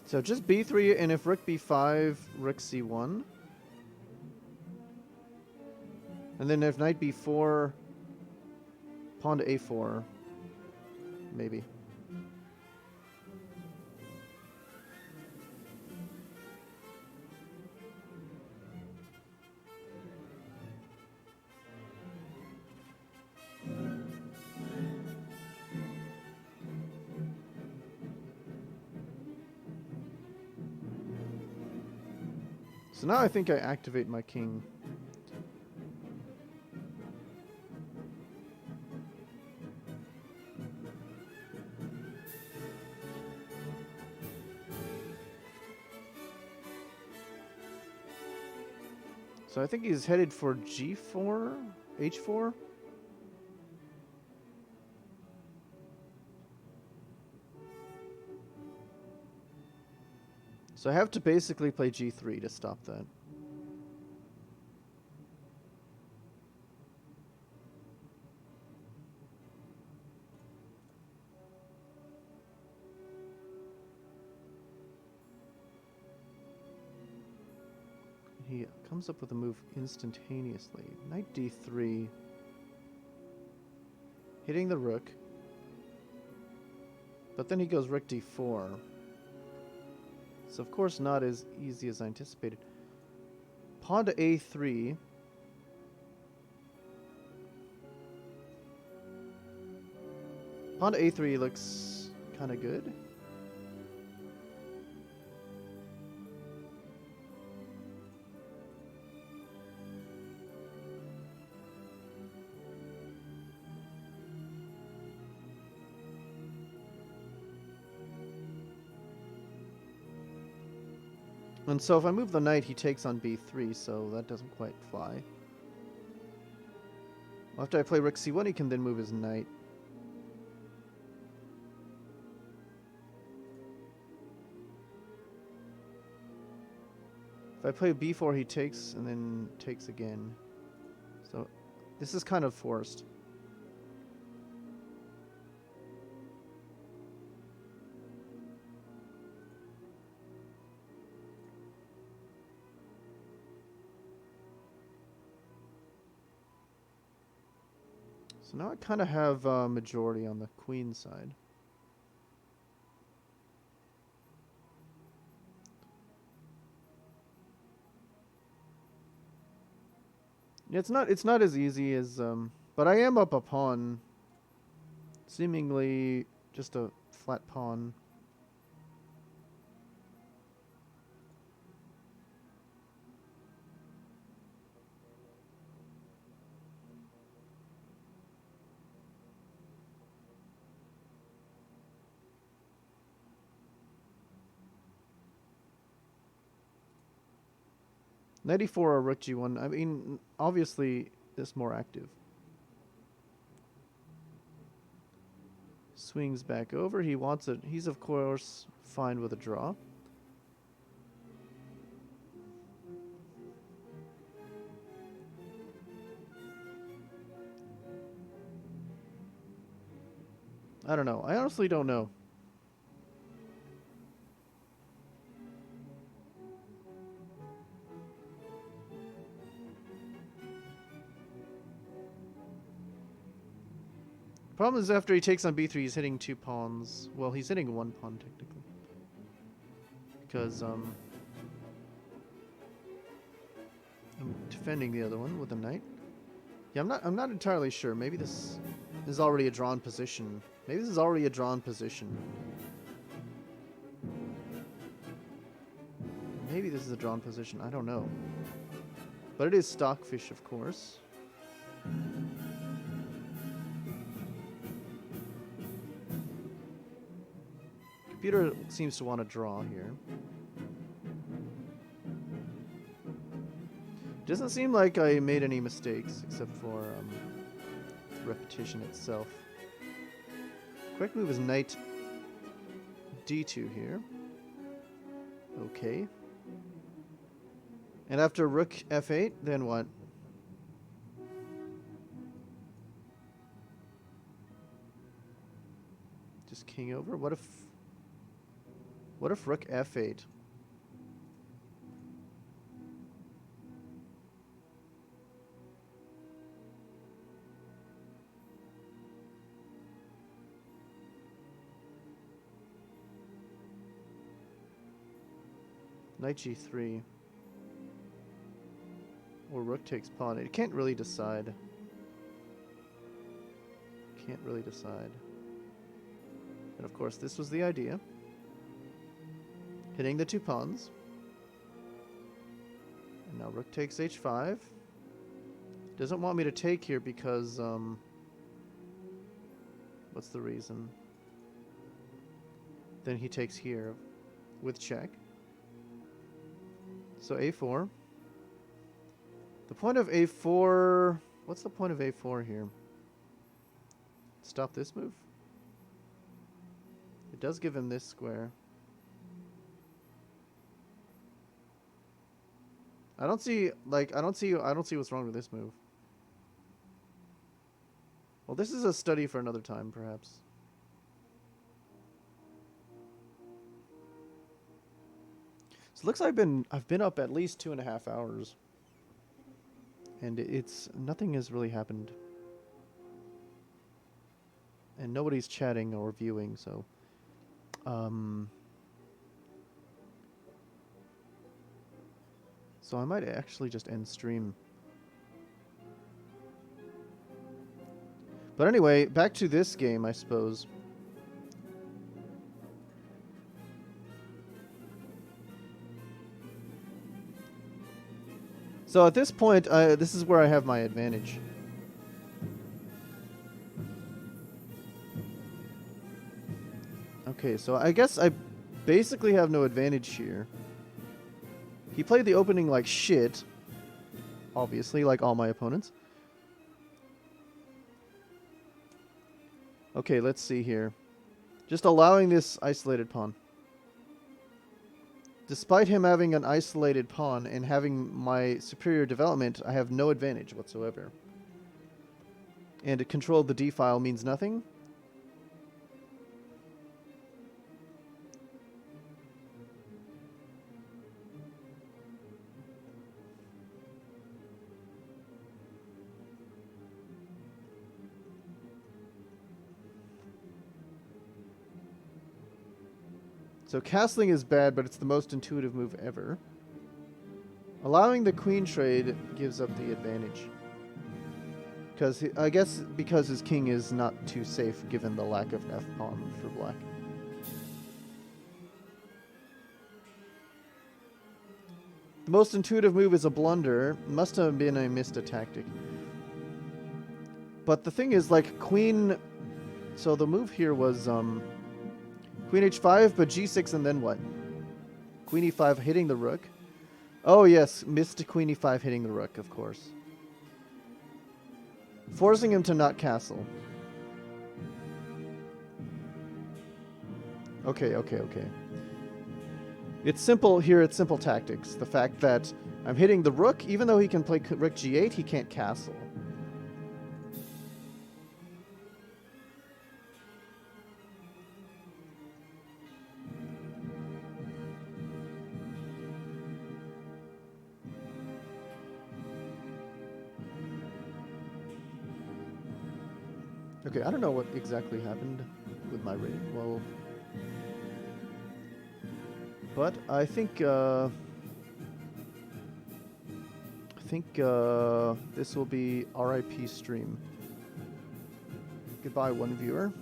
So just b3, and if rook b5, rook c1. And then if knight b4, pawn to a4, maybe. So now I think I activate my king. So I think he's headed for g4, h4. So I have to basically play g3 to stop that. He comes up with a move instantaneously. Knight d3. Hitting the rook. But then he goes rook d4. So of course not as easy as I anticipated. Pawn to a3. Pawn to a3 looks kind of good. And so if I move the knight, he takes on b3, so that doesn't quite fly. After I play rook c1, he can then move his knight. If I play b4, he takes and then takes again. So this is kind of forced. So now I kind of have majority on the queen side. It's not as easy as but I am up a pawn. Seemingly just a flat pawn. Knight e4 or rook g1. I mean, obviously, this more active. Swings back over. He wants it. He's, of course, fine with a draw. I don't know. I honestly don't know. Problem is after he takes on b3, he's hitting 2 pawns. Well, he's hitting 1 pawn, technically. because I'm defending the other one with a knight. Yeah, I'm not entirely sure. Maybe this is already a drawn position. Maybe this is already a drawn position. Maybe this is a drawn position. I don't know. But it is stockfish, of course. Computer seems to want to draw here. Doesn't seem like I made any mistakes, except for repetition itself. Correct move is knight d2 here. Okay. And after rook f8, then what? Just king over? What if rook f8? Knight g3. Or rook takes pawn. It can't really decide. Can't really decide. And of course, this was the idea. Hitting the two pawns. And now rook takes h5. Doesn't want me to take here because, what's the reason? Then he takes here with check. So a4. The point of a4... What's the point of a4 here? Stop this move? It does give him this square. I don't see what's wrong with this move. Well, this is a study for another time, perhaps. So it looks like I've been up at least 2.5 hours. And nothing has really happened. And nobody's chatting or viewing, so so I might actually just end stream. But anyway, back to this game, I suppose. So at this point, this is where I have my advantage. Okay, so I guess I basically have no advantage here. He played the opening like shit. Obviously, like all my opponents. Okay, let's see here. Just allowing this isolated pawn. Despite him having an isolated pawn and having my superior development, I have no advantage whatsoever. And control of the d-file means nothing. So castling is bad, but it's the most intuitive move ever. Allowing the queen trade gives up the advantage. I guess because his king is not too safe given the lack of an f-pawn for black. The most intuitive move is a blunder. Must have been a missed tactic. But the thing is, like, queen... So the move here was... Queen h5, but g6, and then what? Queen e5 hitting the rook. Oh, yes. Missed queen e5 hitting the rook, of course. Forcing him to not castle. Okay. It's simple here. It's simple tactics. The fact that I'm hitting the rook, even though he can play rook g8, he can't castle. Okay, I don't know what exactly happened with my rating. Well, But I think this will be RIP stream. Goodbye, one viewer.